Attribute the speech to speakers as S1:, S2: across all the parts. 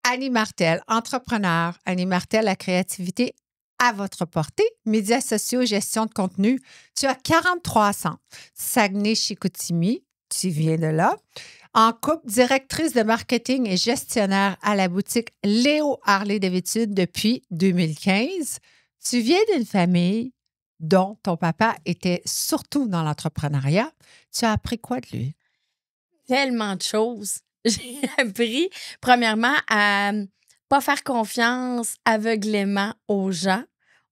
S1: Annie Martel, entrepreneur. Annie Martel, la créativité à votre portée. Médias sociaux, gestion de contenu. Tu as 43 ans. Saguenay-Chicoutimi, tu viens de là. En couple, directrice de marketing et gestionnaire à la boutique Léo Harley-Davidson depuis 2015. Tu viens d'une famille dont ton papa était surtout dans l'entrepreneuriat. Tu as appris quoi de lui?
S2: Tellement de choses. J'ai appris, premièrement, à pas faire confiance aveuglément aux gens.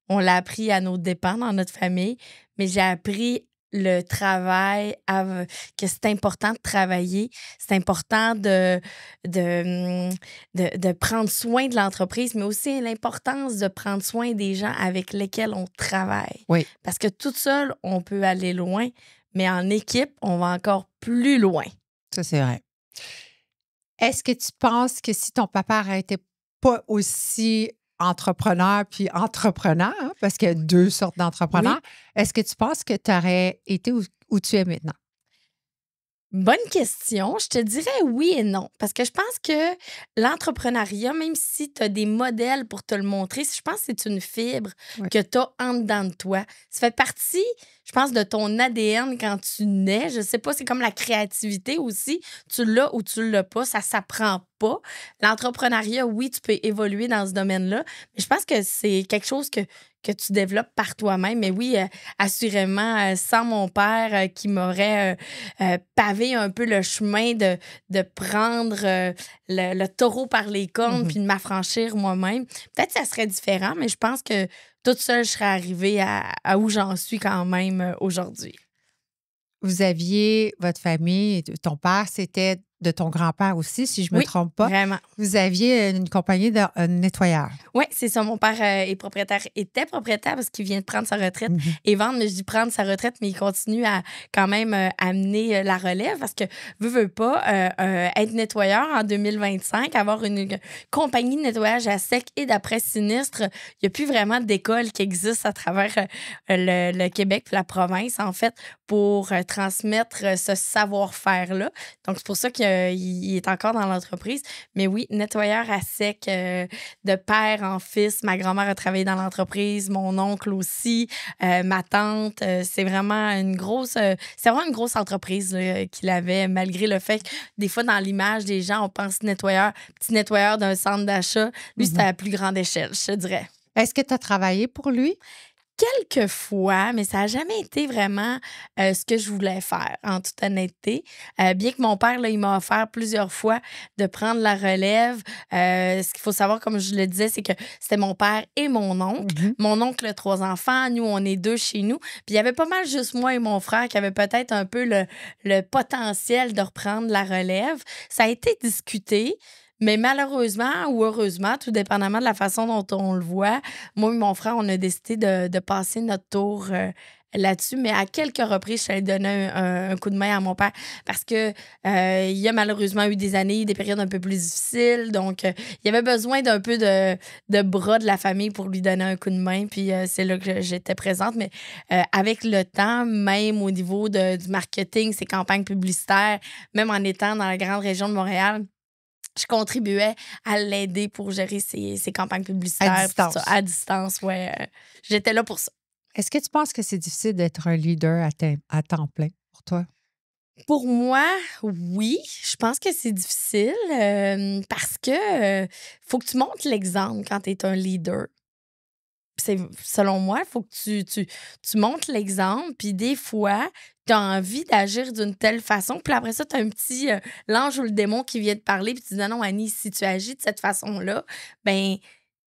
S2: On l'a appris à nos dépens dans notre famille, mais j'ai appris le travail, que c'est important de travailler, c'est important de prendre soin de l'entreprise, mais aussi l'importance de prendre soin des gens avec lesquels on travaille.
S1: Oui.
S2: Parce que toute seule, on peut aller loin, mais en équipe, on va encore plus loin.
S1: Ça, c'est vrai. Est-ce que tu penses que si ton papa n'aurait été pas aussi entrepreneur puis entrepreneur, hein, parce qu'il y a deux sortes d'entrepreneurs, est-ce que tu penses que tu aurais été où tu es maintenant?
S2: Bonne question. Je te dirais oui et non. Parce que je pense que l'entrepreneuriat, même si tu as des modèles pour te le montrer, je pense que c'est une fibre que tu as en dedans de toi. Ça fait partie, je pense, de ton ADN quand tu nais. Je sais pas, c'est comme la créativité aussi. Tu l'as ou tu l'as pas, ça s'apprend pas. L'entrepreneuriat, oui, tu peux évoluer dans ce domaine-là, mais je pense que c'est quelque chose que tu développes par toi-même. Mais oui, assurément, sans mon père qui m'aurait pavé un peu le chemin de prendre le taureau par les cornes puis de m'affranchir moi-même, peut-être que ça serait différent, mais je pense que toute seule, je serais arrivée à où j'en suis quand même aujourd'hui.
S1: Vous aviez votre famille, ton père, c'était de ton grand-père aussi, si je ne me trompe pas.
S2: Vraiment.
S1: Vous aviez une compagnie de nettoyeurs.
S2: Oui, c'est ça. Mon père était propriétaire parce qu'il vient de prendre sa retraite et vendre. Mais je dis prendre sa retraite, mais il continue à quand même amener la relève parce que, veut pas, être nettoyeur en 2025, avoir une compagnie de nettoyage à sec et d'après sinistre, il n'y a plus vraiment d'école qui existe à travers le Québec et la province, en fait, pour transmettre ce savoir-faire-là. Donc, c'est pour ça qu'il est encore dans l'entreprise. Mais oui, nettoyeur à sec de père en fils. Ma grand-mère a travaillé dans l'entreprise, mon oncle aussi, ma tante. C'est vraiment une grosse entreprise qu'il avait, malgré le fait que des fois, dans l'image des gens, on pense petit nettoyeur d'un centre d'achat. Lui, c'était à la plus grande échelle, je te dirais.
S1: Est-ce que tu as travaillé pour lui?
S2: Quelques fois, mais ça n'a jamais été vraiment ce que je voulais faire, en toute honnêteté. Bien que mon père, là, il m'a offert plusieurs fois de prendre la relève. Ce qu'il faut savoir, comme je le disais, c'est que c'était mon père et mon oncle. Mon oncle a 3 enfants. Nous, on est 2 chez nous. Puis il y avait pas mal juste moi et mon frère qui avaient peut-être un peu le potentiel de reprendre la relève. Ça a été discuté. Mais malheureusement ou heureusement, tout dépendamment de la façon dont on le voit, moi et mon frère, on a décidé de passer notre tour là-dessus. Mais à quelques reprises, je suis allée donner un coup de main à mon père parce que il y a malheureusement eu des années, des périodes un peu plus difficiles. Donc, il y avait besoin d'un peu de bras de la famille pour lui donner un coup de main. Puis, c'est là que j'étais présente. Mais avec le temps, même au niveau du marketing, ses campagnes publicitaires, même en étant dans la grande région de Montréal, je contribuais à l'aider pour gérer ses campagnes publicitaires.
S1: À distance.
S2: À distance, ouais. J'étais là pour ça.
S1: Est-ce que tu penses que c'est difficile d'être un leader à temps plein pour toi?
S2: Pour moi, oui. Je pense que c'est difficile parce que faut que tu montres l'exemple quand tu es un leader. Selon moi, il faut que tu montres l'exemple, puis des fois, tu as envie d'agir d'une telle façon, puis après ça, tu as un petit l'ange ou le démon qui vient te parler, puis tu dis non, Annie, si tu agis de cette façon-là, ben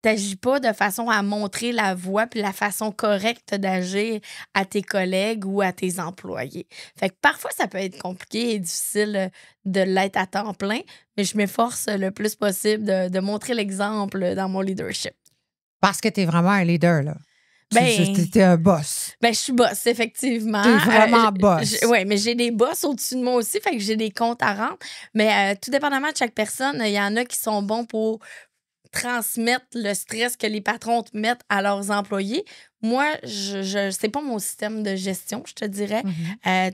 S2: t'agis pas de façon à montrer la voie puis la façon correcte d'agir à tes collègues ou à tes employés. Fait que parfois, ça peut être compliqué et difficile de l'être à temps plein, mais je m'efforce le plus possible de montrer l'exemple dans mon leadership.
S1: Parce que tu es vraiment un leader, là. Tu es un boss.
S2: Ben, je suis boss, effectivement.
S1: Tu es vraiment boss.
S2: Oui, mais j'ai des boss au-dessus de moi aussi, fait que j'ai des comptes à rendre. Mais tout dépendamment de chaque personne, il y en a qui sont bons pour transmettre le stress que les patrons mettent à leurs employés. Moi, c'est pas mon système de gestion, je te dirais. Tu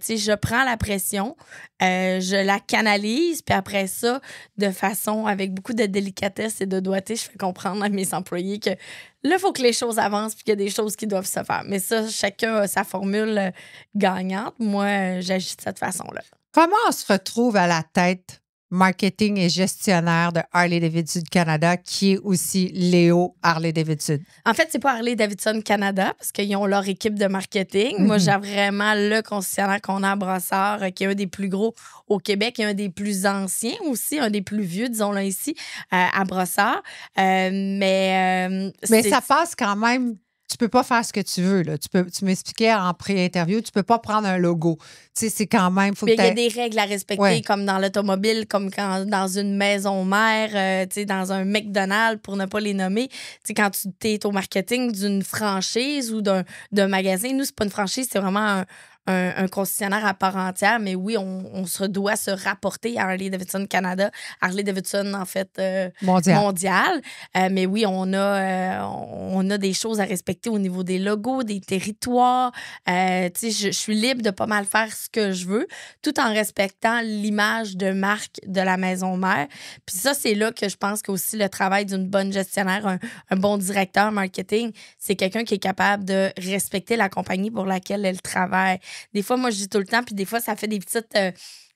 S2: sais, je prends la pression, je la canalise, puis après ça, de façon avec beaucoup de délicatesse et de doigté, je fais comprendre à mes employés que là, il faut que les choses avancent puis qu'il y a des choses qui doivent se faire. Mais ça, chacun a sa formule gagnante. Moi, j'agis de cette façon-là.
S1: Comment on se retrouve à la tête marketing et gestionnaire de Harley-Davidson Canada, qui est aussi Léo Harley-Davidson?
S2: En fait, c'est pas Harley-Davidson Canada parce qu'ils ont leur équipe de marketing. Moi, j'ai vraiment le concessionnaire qu'on a à Brossard, qui est un des plus gros au Québec et un des plus anciens aussi, un des plus vieux, disons-le ici, à Brossard. Mais
S1: ça passe quand même. Tu peux pas faire ce que tu veux. Là. Tu m'expliquais en pré-interview, tu peux pas prendre un logo. Tu sais, c'est quand même...
S2: Il y a des règles à respecter, comme dans l'automobile, comme dans une maison mère, tu sais, dans un McDonald's, pour ne pas les nommer. Tu sais, quand tu es au marketing d'une franchise ou d'un magasin, nous, c'est pas une franchise, c'est vraiment un concessionnaire à part entière, mais oui, on se doit se rapporter à Harley-Davidson Canada, Harley-Davidson, en fait, mondial. Mais oui, on a des choses à respecter au niveau des logos, des territoires. Tu sais, je suis libre de pas mal faire ce que je veux, tout en respectant l'image de marque de la maison mère. Puis ça, c'est là que je pense qu'aussi le travail d'une bonne gestionnaire, un bon directeur marketing, c'est quelqu'un qui est capable de respecter la compagnie pour laquelle elle travaille. Des fois, moi, je dis tout le temps, puis des fois, ça fait des petites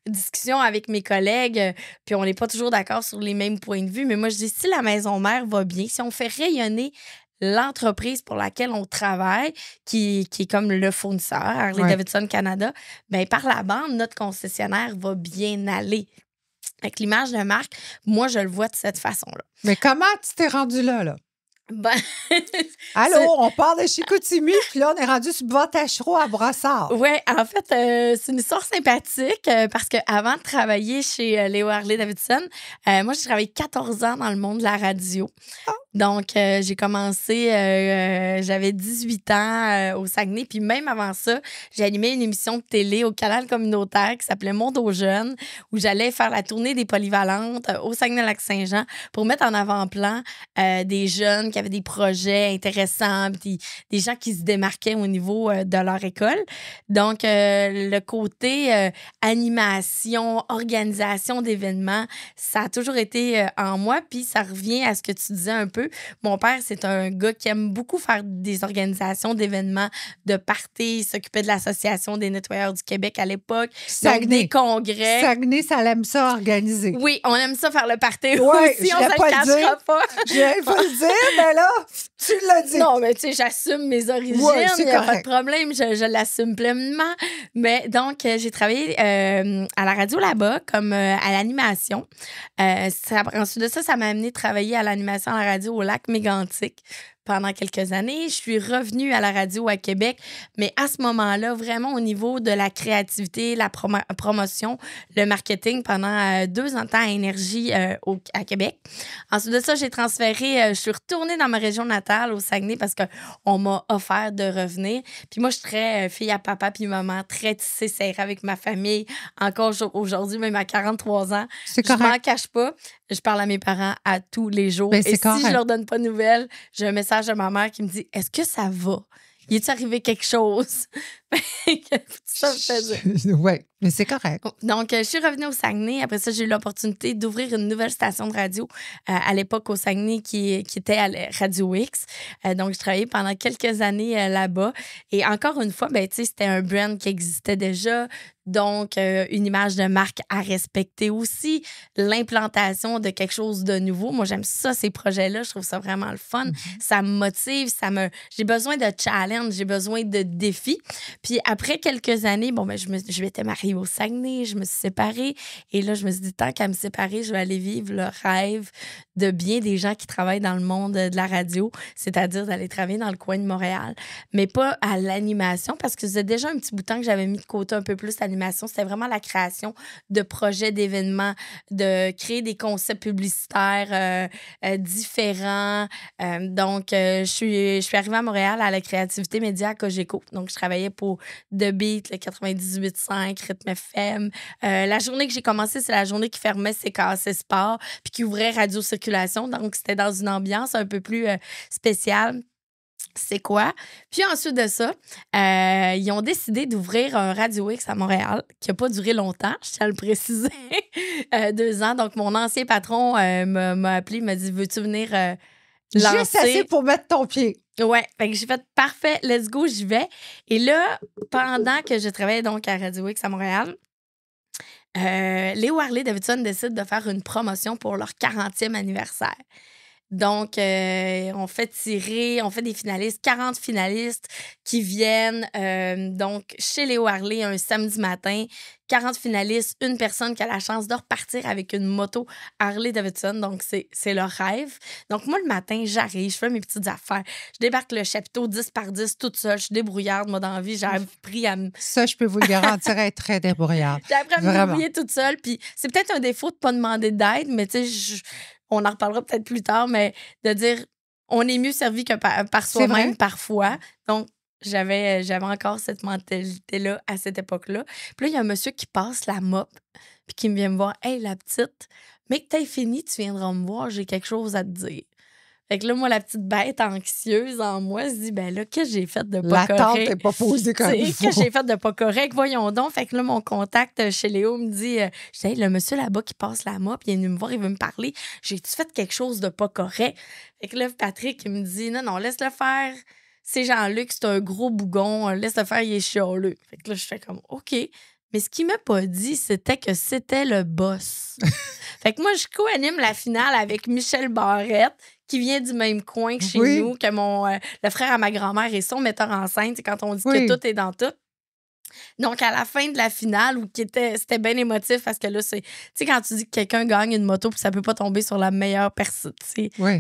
S2: discussions avec mes collègues, puis on n'est pas toujours d'accord sur les mêmes points de vue. Mais moi, je dis, si la maison mère va bien, si on fait rayonner l'entreprise pour laquelle on travaille, qui est comme le fournisseur, Harley-Davidson Canada, bien, par la bande, notre concessionnaire va bien aller. Avec l'image de marque, moi, je le vois de cette façon-là.
S1: Mais comment tu t'es rendu là?
S2: Ben,
S1: allô, on part de Chicoutimi, puis là, on est rendu sur Bois-Tachereau à Brossard.
S2: Oui, en fait, c'est une histoire sympathique parce qu'avant de travailler chez Léo Harley-Davidson, moi, j'ai travaillé 14 ans dans le monde de la radio. Oh. Donc, j'ai commencé, j'avais 18 ans au Saguenay. Puis même avant ça, j'ai animé une émission de télé au canal communautaire qui s'appelait Monde aux jeunes, où j'allais faire la tournée des polyvalentes au Saguenay-Lac-Saint-Jean pour mettre en avant-plan des jeunes qui avaient des projets intéressants, des gens qui se démarquaient au niveau de leur école. Donc, le côté animation, organisation d'événements, ça a toujours été en moi. Puis ça revient à ce que tu disais un peu. Mon père, c'est un gars qui aime beaucoup faire des organisations d'événements, de parties, s'occuper de l'Association des nettoyeurs du Québec à l'époque, donc des congrès.
S1: Saguenay, ça aime ça organiser.
S2: Oui, on aime ça faire le party aussi, on
S1: ne
S2: se le cachera pas.
S1: Je vais pas le dire, mais là, tu l'as dit.
S2: Non, mais tu sais, j'assume mes origines, il n'y a pas de problème, je l'assume pleinement. Mais donc, j'ai travaillé à la radio là-bas, comme à l'animation. Ensuite de ça, ça m'a amené à travailler à l'animation à la radio au lac Mégantic pendant quelques années. Je suis revenue à la radio à Québec, mais à ce moment-là, vraiment au niveau de la créativité, la promotion, le marketing pendant 2 ans de temps à Énergie à Québec. Ensuite de ça, j'ai transféré, je suis retournée dans ma région natale, au Saguenay, parce qu'on m'a offert de revenir. Puis moi, je suis très fille à papa puis maman, très tissée serrée avec ma famille. Encore aujourd'hui, même à 43 ans, je m'en cache pas. Je parle à mes parents à tous les jours. Et si je leur donne pas de nouvelles, j'ai un message de ma mère qui me dit « Est-ce que ça va? Y est-il arrivé quelque chose? » Ça me fait dire.
S1: Oui, mais c'est correct.
S2: Donc, je suis revenue au Saguenay. Après ça, j'ai eu l'opportunité d'ouvrir une nouvelle station de radio à l'époque au Saguenay qui était à Radio X. Donc, je travaillais pendant quelques années là-bas. Et encore une fois, ben, c'était un brand qui existait déjà. Donc, une image de marque à respecter aussi. L'implantation de quelque chose de nouveau. Moi, j'aime ça, ces projets-là. Je trouve ça vraiment le fun. Ça me motive. J'ai besoin de challenge. J'ai besoin de défis. Puis après quelques années, bon, ben, je m'étais mariée au Saguenay, je me suis séparée. Et là, je me suis dit, tant qu'à me séparer, je vais aller vivre le rêve de bien des gens qui travaillent dans le monde de la radio, c'est-à-dire d'aller travailler dans le coin de Montréal. Mais pas à l'animation, parce que c'était déjà un petit bout de temps que j'avais mis de côté un peu plus l'animation. C'était vraiment la création de projets, d'événements, de créer des concepts publicitaires différents. Donc, je suis arrivée à Montréal à la créativité média à Cogeco. Donc, je travaillais pour de beat, le 98.5, rythme FM. La journée que j'ai commencé, c'est la journée qui fermait CKC Sport puis qui ouvrait Radio Circulation. Donc, c'était dans une ambiance un peu plus spéciale. C'est quoi? Puis ensuite de ça, ils ont décidé d'ouvrir un Radio X à Montréal, qui n'a pas duré longtemps, je tiens à le préciser, 2 ans. Donc, mon ancien patron m'a appelé, m'a dit, veux-tu venir lancer?
S1: Juste assez pour mettre ton pied.
S2: Ouais, fait que j'ai fait parfait, let's go, j'y vais. Et là, pendant que je travaillais donc à Radio X à Montréal, Léo Harley-Davidson décide de faire une promotion pour leur 40e anniversaire. Donc, on fait des finalistes, 40 finalistes qui viennent donc chez Léo Harley un samedi matin. 40 finalistes, une personne qui a la chance de repartir avec une moto Harley-Davidson. Donc, c'est leur rêve. Donc, moi, le matin, j'arrive, je fais mes petites affaires. Je débarque le chapiteau 10 par 10 toute seule. Je suis débrouillarde, moi, dans la vie. J'ai appris à me...
S1: Ça, je peux vous le garantir, être très débrouillarde.
S2: J'ai appris à me débrouiller toute seule. Puis, c'est peut-être un défaut de ne pas demander d'aide, mais tu sais, on en reparlera peut-être plus tard, mais de dire on est mieux servi que par soi-même parfois. Donc, j'avais encore cette mentalité-là à cette époque-là. Puis là, il y a un monsieur qui passe la mop puis qui vient me voir. « Hey, la petite, mais que t'aies fini, tu viendras me voir, j'ai quelque chose à te dire. » Fait que là, moi, la petite bête anxieuse en moi, se dit, ben là, qu'est-ce que j'ai fait de pas correct?
S1: L'attente n'est pas posée comme il faut.
S2: Qu'est-ce que j'ai fait de pas correct? Voyons donc. Fait que là, mon contact chez Léo me dit, je dis, hey, le monsieur là-bas qui passe la mop, il est venu me voir, il veut me parler. J'ai-tu fait quelque chose de pas correct? Fait que là, Patrick, il me dit, non, laisse-le faire. C'est Jean-Luc, c'est un gros bougon. Laisse-le faire, il est chialeux. Fait que là, je fais comme, OK. Mais ce qu'il m'a pas dit, c'était que c'était le boss. Fait que moi, je co-anime la finale avec Michel Barrette, qui vient du même coin que chez nous, que le frère à ma grand-mère et son metteur en scène. C'est quand on dit que tout est dans tout. Donc, à la fin de la finale, c'était bien émotif parce que là, tu sais, quand tu dis que quelqu'un gagne une moto puis ça peut pas tomber sur la meilleure personne,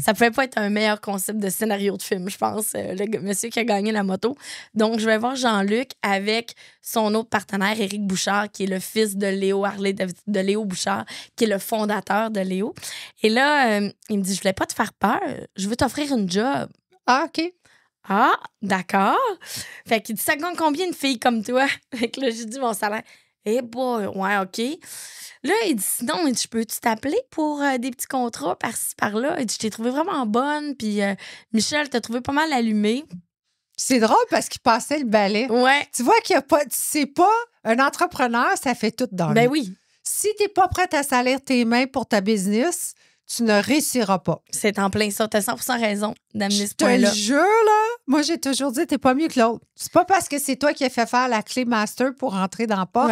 S2: ça pouvait pas être un meilleur concept de scénario de film, je pense, le monsieur qui a gagné la moto. Donc, je vais voir Jean-Luc avec son autre partenaire, Éric Bouchard, qui est le fils de Léo Harley, de Léo Bouchard, qui est le fondateur de Léo. Et là, il me dit, je voulais pas te faire peur, je veux t'offrir une job.
S1: Ah, OK.
S2: Ah, d'accord. Fait qu'il dit, ça gagne combien une fille comme toi? Fait que là, j'ai dit mon salaire. Eh boy, ouais, OK. Là, il dit, sinon, je peux-tu t'appeler pour des petits contrats par-ci, par-là? Il dit, je t'ai trouvé vraiment bonne, puis Michel, t'as trouvé pas mal allumé.
S1: C'est drôle parce qu'il passait le balai.
S2: Ouais.
S1: Tu vois qu'il n'y a pas... C'est pas un entrepreneur, ça fait tout dans
S2: Ben
S1: lui.
S2: oui.
S1: Si tu n'es pas prête à salir tes mains pour ta business, tu ne réussiras pas.
S2: C'est en plein ça. T'as 100% raison d'amener ce
S1: Je te
S2: point-là.
S1: le jure, là, moi, j'ai toujours dit, t'es pas mieux que l'autre. C'est pas parce que c'est toi qui as fait faire la clé master pour rentrer dans la porte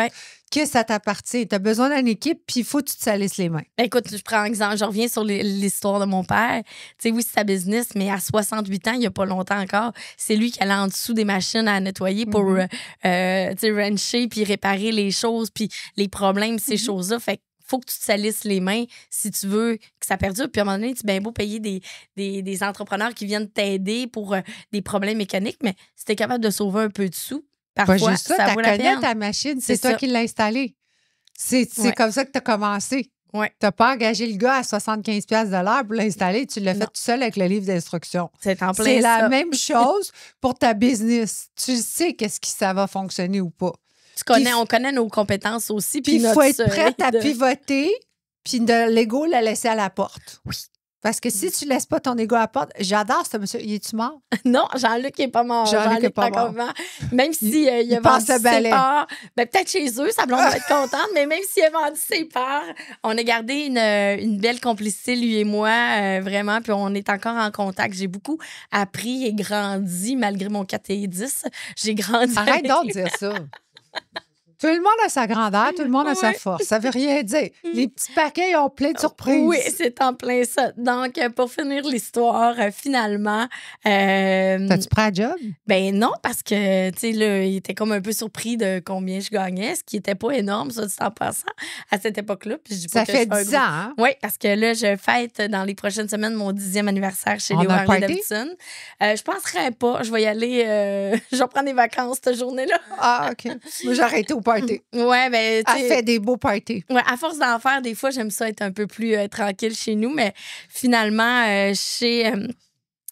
S1: que ça t'appartient. T'as besoin d'une équipe, puis il faut que tu te salisses les mains.
S2: Écoute, je prends un exemple. Je reviens sur l'histoire de mon père. Tu sais, oui, c'est sa business, mais à 68 ans, il n'y a pas longtemps encore, c'est lui qui allait en dessous des machines à nettoyer pour, tu sais, wrencher puis réparer les choses puis les problèmes, ces choses-là. Fait faut que tu te salisses les mains si tu veux que ça perdure. Puis à un moment donné, tu bien beau payer des entrepreneurs qui viennent t'aider pour des problèmes mécaniques, mais si tu es capable de sauver un peu de sous, parfois,
S1: pas juste
S2: ça vaut la peine.
S1: ta machine, c'est toi
S2: ça.
S1: qui l'as installée. C'est comme ça que tu as commencé.
S2: Ouais.
S1: Tu n'as pas engagé le gars à 75$ de l'heure pour l'installer. Tu l'as fait tout seul avec le livre d'instructions.
S2: C'est en plein
S1: C'est
S2: ça.
S1: la même chose pour ta business. Tu sais qu'est-ce qui ça va fonctionner ou pas.
S2: On connaît nos compétences aussi.
S1: Puis il faut être prête à pivoter, puis de l'ego la laisser à la porte.
S2: Oui.
S1: Parce que si tu ne laisses pas ton ego à la porte, j'adore ce monsieur. Il est-tu mort?
S2: Non, Jean-Luc n'est pas mort.
S1: Jean-Luc n'est pas mort.
S2: Même si il a vendu ses parts, ben, peut-être chez eux, sa blonde va être contente, mais même s'il a vendu ses parts, on a gardé une belle complicité, lui et moi, vraiment, puis on est encore en contact. J'ai beaucoup appris et grandi, malgré mon 4 et 10. J'ai grandi.
S1: Arrête donc de dire ça. Tout le monde a sa grandeur, tout le monde a sa force. Ça veut rien dire. Les petits paquets, ils ont plein de surprises.
S2: Oui, c'est en plein ça. Donc, pour finir l'histoire, finalement...
S1: T'as-tu pris un job?
S2: Ben non, parce que, tu sais, là, il était comme un peu surpris de combien je gagnais, ce qui n'était pas énorme, ça, dit en passant, à cette époque-là. Puis je dis pas
S1: ça
S2: que
S1: fait 10 ans, hein?
S2: Oui, parce que là, je fête dans les prochaines semaines mon 10e anniversaire chez Léo Harley-Davidson. Je penserais pas. Je vais y aller... je vais prendre des vacances cette journée-là.
S1: Ah, OK. Moi, j'ai arrêté au party.
S2: Ouais, ben,
S1: elle fait des beaux parties.
S2: Ouais, à force d'en faire, des fois, j'aime ça être un peu plus tranquille chez nous, mais finalement, chez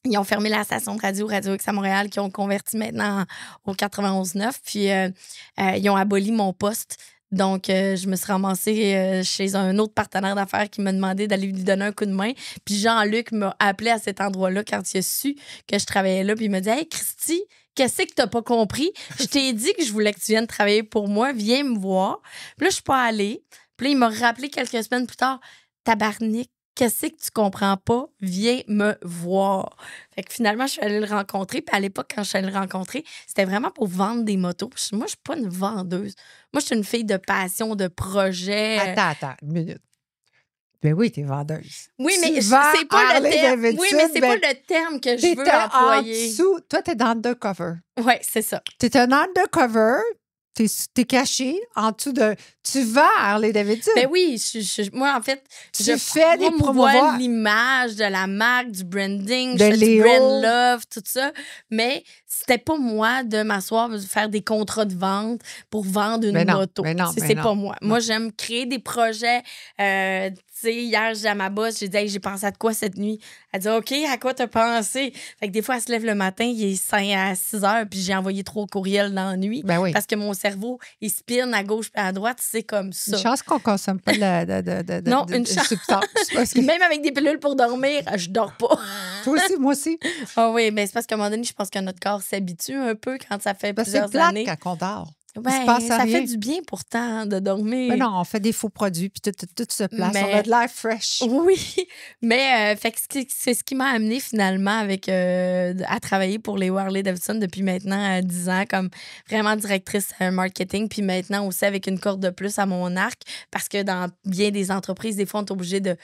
S2: Ils ont fermé la station de Radio X à Montréal, qui ont converti maintenant au 91.9. Puis, ils ont aboli mon poste. Donc, je me suis ramassée chez un autre partenaire d'affaires qui m'a demandé d'aller lui donner un coup de main. Puis Jean-Luc m'a appelé à cet endroit-là quand il a su que je travaillais là. Puis il m'a dit « Hey, Christy, qu'est-ce que t'as pas compris? Je t'ai dit que je voulais que tu viennes travailler pour moi. Viens me voir. » Puis là, je suis pas allée. Puis là, il m'a rappelé quelques semaines plus tard « Tabarnak, qu'est-ce que tu comprends pas? Viens me voir. » Fait que finalement, je suis allée le rencontrer. Puis à l'époque, quand je suis allée le rencontrer, c'était vraiment pour vendre des motos. Puis moi, je suis pas une vendeuse. Moi, je suis une fille de passion, de projet.
S1: Attends, une minute. Ben oui, t'es vendeuse.
S2: Oui,
S1: Tu
S2: mais
S1: vends
S2: c'est pas le terme.
S1: Harley-Davidson,
S2: Oui, mais c'est
S1: ben,
S2: pas le terme que je veux
S1: t'étais en
S2: employer.
S1: dessous. Toi, t'es dans undercover.
S2: Oui, c'est ça.
S1: T'es un undercover. T'es caché en dessous de... Tu vends Harley-Davidson.
S2: Ben oui, moi, en fait,
S1: Tu fais des
S2: promouvois
S1: promouvoirs.
S2: l'image de la marque, du branding,
S1: De
S2: je fais du
S1: Léo.
S2: brand love, tout ça. Mais c'était pas moi de m'asseoir, de faire des contrats de vente pour vendre une
S1: Mais non,
S2: moto.
S1: mais non, mais
S2: C'est
S1: non.
S2: pas moi. Moi, j'aime créer des projets. Tu sais, hier, j'ai à ma boss, j'ai dit hey, j'ai pensé à de quoi cette nuit? Elle dit OK, à quoi t'as pensé? Fait que des fois, elle se lève le matin, il est 5 à 6 heures, puis j'ai envoyé 3 courriels dans la nuit.
S1: Ben oui.
S2: Parce que mon cerveau, il spinne à gauche et à droite, c'est comme ça.
S1: Une chance qu'on consomme pas
S2: Non, une chance.
S1: substance. Parce que
S2: Puis même avec des pilules pour dormir, je dors pas.
S1: toi aussi, moi aussi.
S2: Ah oui, mais c'est parce qu'à un moment donné, je pense que notre corps s'habitue un peu quand ça fait
S1: Parce que c'est
S2: plusieurs
S1: plate
S2: années.
S1: quand on dort.
S2: Ben,
S1: se passe
S2: ça
S1: rien.
S2: fait du bien pourtant hein, de dormir.
S1: Mais non, on fait des faux produits, puis tout se place.
S2: Mais-
S1: On a de l'air fresh.
S2: Oui, mais fait que c'est ce qui m'a amené finalement avec à travailler pour les Harley-Davidson depuis maintenant 10 ans comme vraiment directrice marketing, puis maintenant aussi avec une corde de plus à mon arc parce que dans bien des entreprises, des fois, on est obligé de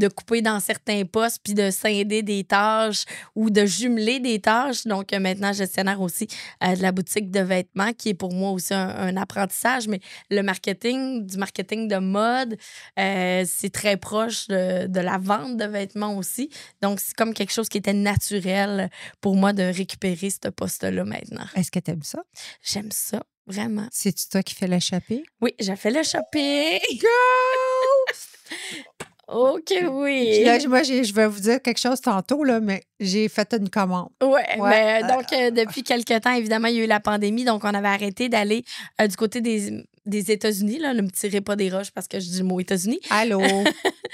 S2: couper dans certains postes puis de scinder des tâches ou de jumeler des tâches. Donc maintenant, gestionnaire aussi de la boutique de vêtements qui est pour moi aussi un apprentissage, mais le marketing, du marketing de mode, c'est très proche de la vente de vêtements aussi. Donc, c'est comme quelque chose qui était naturel pour moi de récupérer ce poste-là maintenant.
S1: Est-ce que tu aimes ça?
S2: J'aime ça, vraiment.
S1: C'est-tu toi qui fais le shopping?
S2: Oui, j'ai fait le shopping. OK, oui.
S1: Là, moi, je vais vous dire quelque chose tantôt, là, mais j'ai fait une commande.
S2: Ouais,
S1: Ouais.
S2: mais donc, depuis quelques temps, évidemment, il y a eu la pandémie, donc on avait arrêté d'aller du côté des États-Unis. Là, ne me tirez pas des roches parce que je dis le mot États-Unis.
S1: Allô?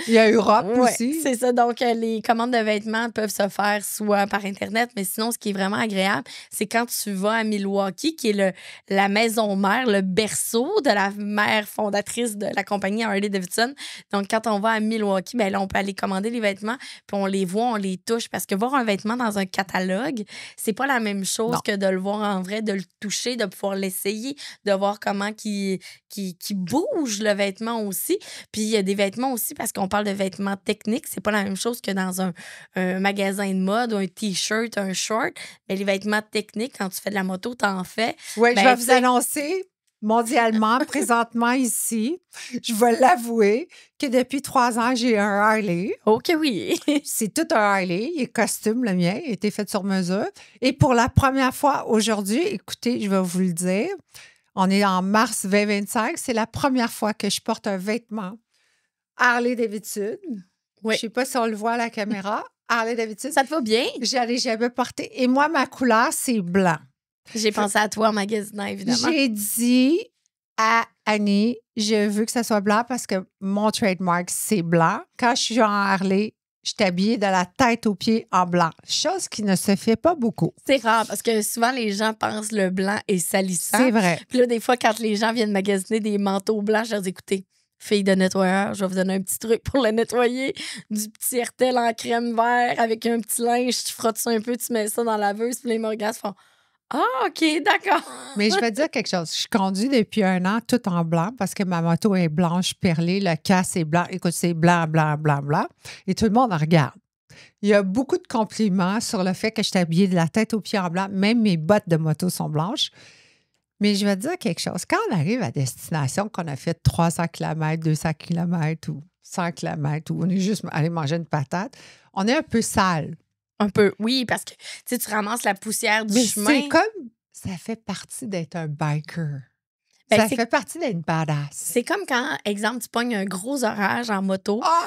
S1: Il y a Europe
S2: Ouais,
S1: aussi.
S2: c'est ça. Donc, les commandes de vêtements peuvent se faire soit par Internet, mais sinon, ce qui est vraiment agréable, c'est quand tu vas à Milwaukee, qui est la maison mère, le berceau de la mère fondatrice de la compagnie Harley-Davidson. Donc, quand on va à Milwaukee, ben là, on peut aller commander les vêtements, puis on les voit, on les touche. Parce que voir un vêtement dans un catalogue, c'est pas la même chose
S1: Non.
S2: que de le voir en vrai, de le toucher, de pouvoir l'essayer, de voir comment qui bouge le vêtement aussi. Puis il y a des vêtements aussi, parce qu'on parle de vêtements techniques, c'est pas la même chose que dans un magasin de mode, un T-shirt, un short. Mais les vêtements techniques, quand tu fais de la moto, t'en fais.
S1: Oui,
S2: Ben,
S1: je vais
S2: tu
S1: vous
S2: sais-
S1: annoncer mondialement, présentement ici, je vais l'avouer que depuis 3 ans, j'ai un Harley.
S2: OK, oui.
S1: C'est tout un Harley. Il est costume, le mien. Il a été fait sur mesure. Et pour la première fois aujourd'hui, écoutez, je vais vous le dire, on est en mars 2025. C'est la première fois que je porte un vêtement Harley-Davidson.
S2: Oui.
S1: Je ne sais pas si on le voit à la caméra. Harley-Davidson.
S2: Ça te va bien?
S1: J'allais jamais porté. Et moi, ma couleur, c'est blanc.
S2: J'ai pensé à toi en magasinant, évidemment.
S1: J'ai dit à Annie, je veux que ça soit blanc parce que mon trademark, c'est blanc. Quand je suis en Harley, je suis habillée de la tête aux pieds en blanc. Chose qui ne se fait pas beaucoup.
S2: C'est rare parce que souvent, les gens pensent le blanc est salissant.
S1: C'est vrai.
S2: Puis là, des fois, quand les gens viennent magasiner des manteaux blancs, je leur dis écoutez, fille de nettoyeur, je vais vous donner un petit truc pour le nettoyer. Du petit Hertel en crème vert avec un petit linge, tu frottes ça un peu, tu mets ça dans la laveuse, puis les morgasses font ah, OK, d'accord.
S1: Mais je vais te dire quelque chose. Je conduis depuis 1 an tout en blanc parce que ma moto est blanche perlée, le casse est blanc. Écoute, c'est blanc, blanc, blanc, blanc. Et tout le monde en regarde. Il y a beaucoup de compliments sur le fait que je suis habillée de la tête aux pieds en blanc. Même mes bottes de moto sont blanches. Mais je vais te dire quelque chose. Quand on arrive à destination, qu'on a fait 300 km, 200 km ou 100 km, ou on est juste allé manger une patate, on est un peu sale.
S2: Un peu, oui, parce que tu ramasses la poussière du
S1: Mais
S2: chemin.
S1: c'est comme, ça fait partie d'être un biker.
S2: Ben,
S1: ça
S2: c'est-
S1: fait partie d'être badass.
S2: C'est comme quand, exemple, tu pognes un gros orage en moto.
S1: Ah!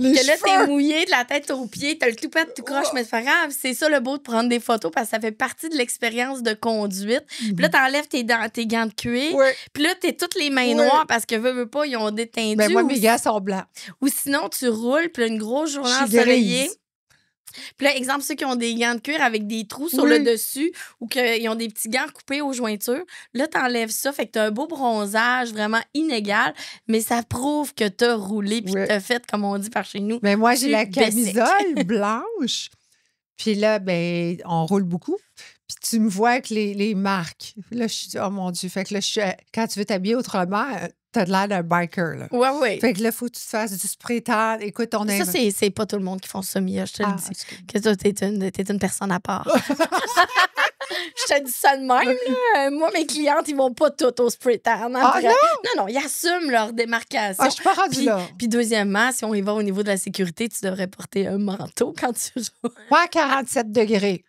S1: Les
S2: que là,
S1: cheveux.
S2: t'es mouillé de la tête aux pieds, t'as le toupette tout croche, mais c'est pas grave. C'est ça le beau de prendre des photos parce que ça fait partie de l'expérience de conduite. Puis là, t'enlèves tes gants de cuir.
S1: Oui.
S2: Puis là, t'es toutes les mains noires parce que veux pas, ils ont détendu.
S1: Ben moi,
S2: ou,
S1: mes gars sont blancs.
S2: ou sinon, tu roules, puis là, une grosse journée
S1: Je suis
S2: ensoleillée.
S1: grise.
S2: Puis là, exemple, ceux qui ont des gants de cuir avec des trous sur le dessus ou qu'ils ont des petits gants coupés aux jointures, là, t'enlèves ça. Fait que t'as un beau bronzage vraiment inégal, mais ça prouve que t'as roulé puis que t'as fait, comme on dit par chez nous.
S1: Mais moi, j'ai
S2: du
S1: la
S2: basic.
S1: camisole blanche. Puis là, ben, on roule beaucoup. Puis tu me vois avec les marques. Là, je suis oh mon Dieu. Fait que là, quand tu veux t'habiller autrement, t'as de l'air d'un biker, là.
S2: Ouais.
S1: Fait que là, il faut que tu te fasses du spray tan. Écoute, on
S2: Ça, c'est pas tout le monde qui font ça, Mia, je te le dis.
S1: excuse-moi.
S2: Que toi, t'es une personne à part. Je te dis ça de même, là. Moi, mes clientes, ils vont pas toutes au spray tan.
S1: Ah non?
S2: Non, ils assument leur démarcation.
S1: Ah, je suis pas rendue là.
S2: Puis deuxièmement, si on y va au niveau de la sécurité, tu devrais porter un manteau quand tu roules.
S1: Pas à 47 degrés.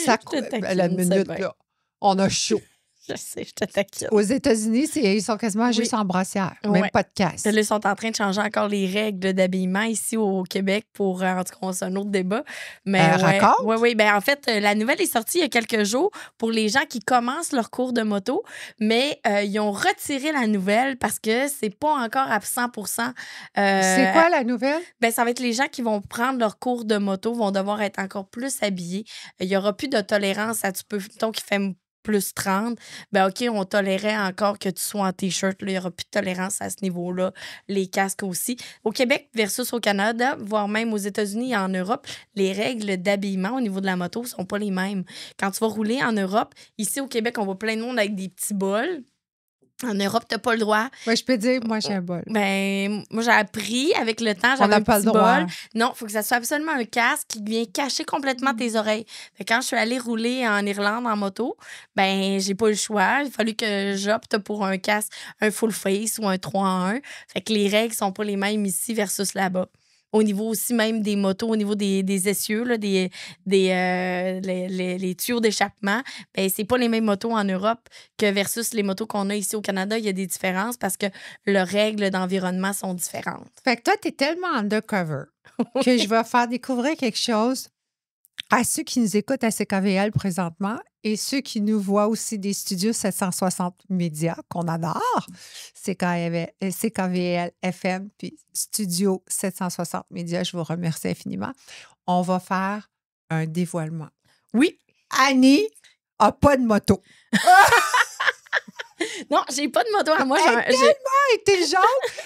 S1: Ça
S2: Je te taquine,
S1: la
S2: c'est
S1: minute,
S2: bien.
S1: là. On a chaud.
S2: Je sais, je te taquine.
S1: Aux États-Unis, ils sont quasiment juste en brassière. Même
S2: Ouais.
S1: pas de casse.
S2: Là, ils sont en train de changer encore les règles d'habillement ici au Québec pour, en tout cas, c'est un autre débat. Mais
S1: raconte?
S2: Oui. Ben, en fait, la nouvelle est sortie il y a quelques jours pour les gens qui commencent leur cours de moto, mais ils ont retiré la nouvelle parce que c'est pas encore à 100%.
S1: C'est quoi la nouvelle?
S2: Ben, ça va être les gens qui vont prendre leur cours de moto vont devoir être encore plus habillés. Il y aura plus de tolérance à mettons, qui fait plus 30, ben OK, on tolérait encore que tu sois en T-shirt. Là, il n'y aura plus de tolérance à ce niveau-là. Les casques aussi. Au Québec versus au Canada, voire même aux États-Unis et en Europe, les règles d'habillement au niveau de la moto ne sont pas les mêmes. Quand tu vas rouler en Europe, ici au Québec, on voit plein de monde avec des petits bols. En Europe, tu n'as pas le droit.
S1: Moi, je peux dire, moi, j'ai un bol.
S2: Ben, moi, j'ai appris avec le temps,
S1: On
S2: j'avais
S1: n'a
S2: un
S1: pas
S2: petit
S1: le droit.
S2: bol. Non, il faut que ça soit absolument un casque qui vient cacher complètement tes oreilles. Fait que quand je suis allée rouler en Irlande en moto, ben, j'ai pas eu le choix. Il a fallu que j'opte pour un casque, un full face ou un 3 en 1. Fait que les règles sont pas les mêmes ici versus là-bas. Au niveau aussi même des motos, au niveau des essieux, là, les tuyaux d'échappement, ben, c'est pas les mêmes motos en Europe que versus les motos qu'on a ici au Canada. Il y a des différences parce que leurs règles d'environnement sont différentes.
S1: Fait que toi, t'es tellement undercover que je vais faire découvrir quelque chose à ceux qui nous écoutent à CKVL présentement et ceux qui nous voient aussi des studios 760 Médias qu'on adore, CKVL FM puis Studio 760 Médias, je vous remercie infiniment. On va faire un dévoilement.
S2: Oui.
S1: Annie a pas de moto.
S2: Non, j'ai pas de moto à moi.
S1: Elle est tellement intelligente,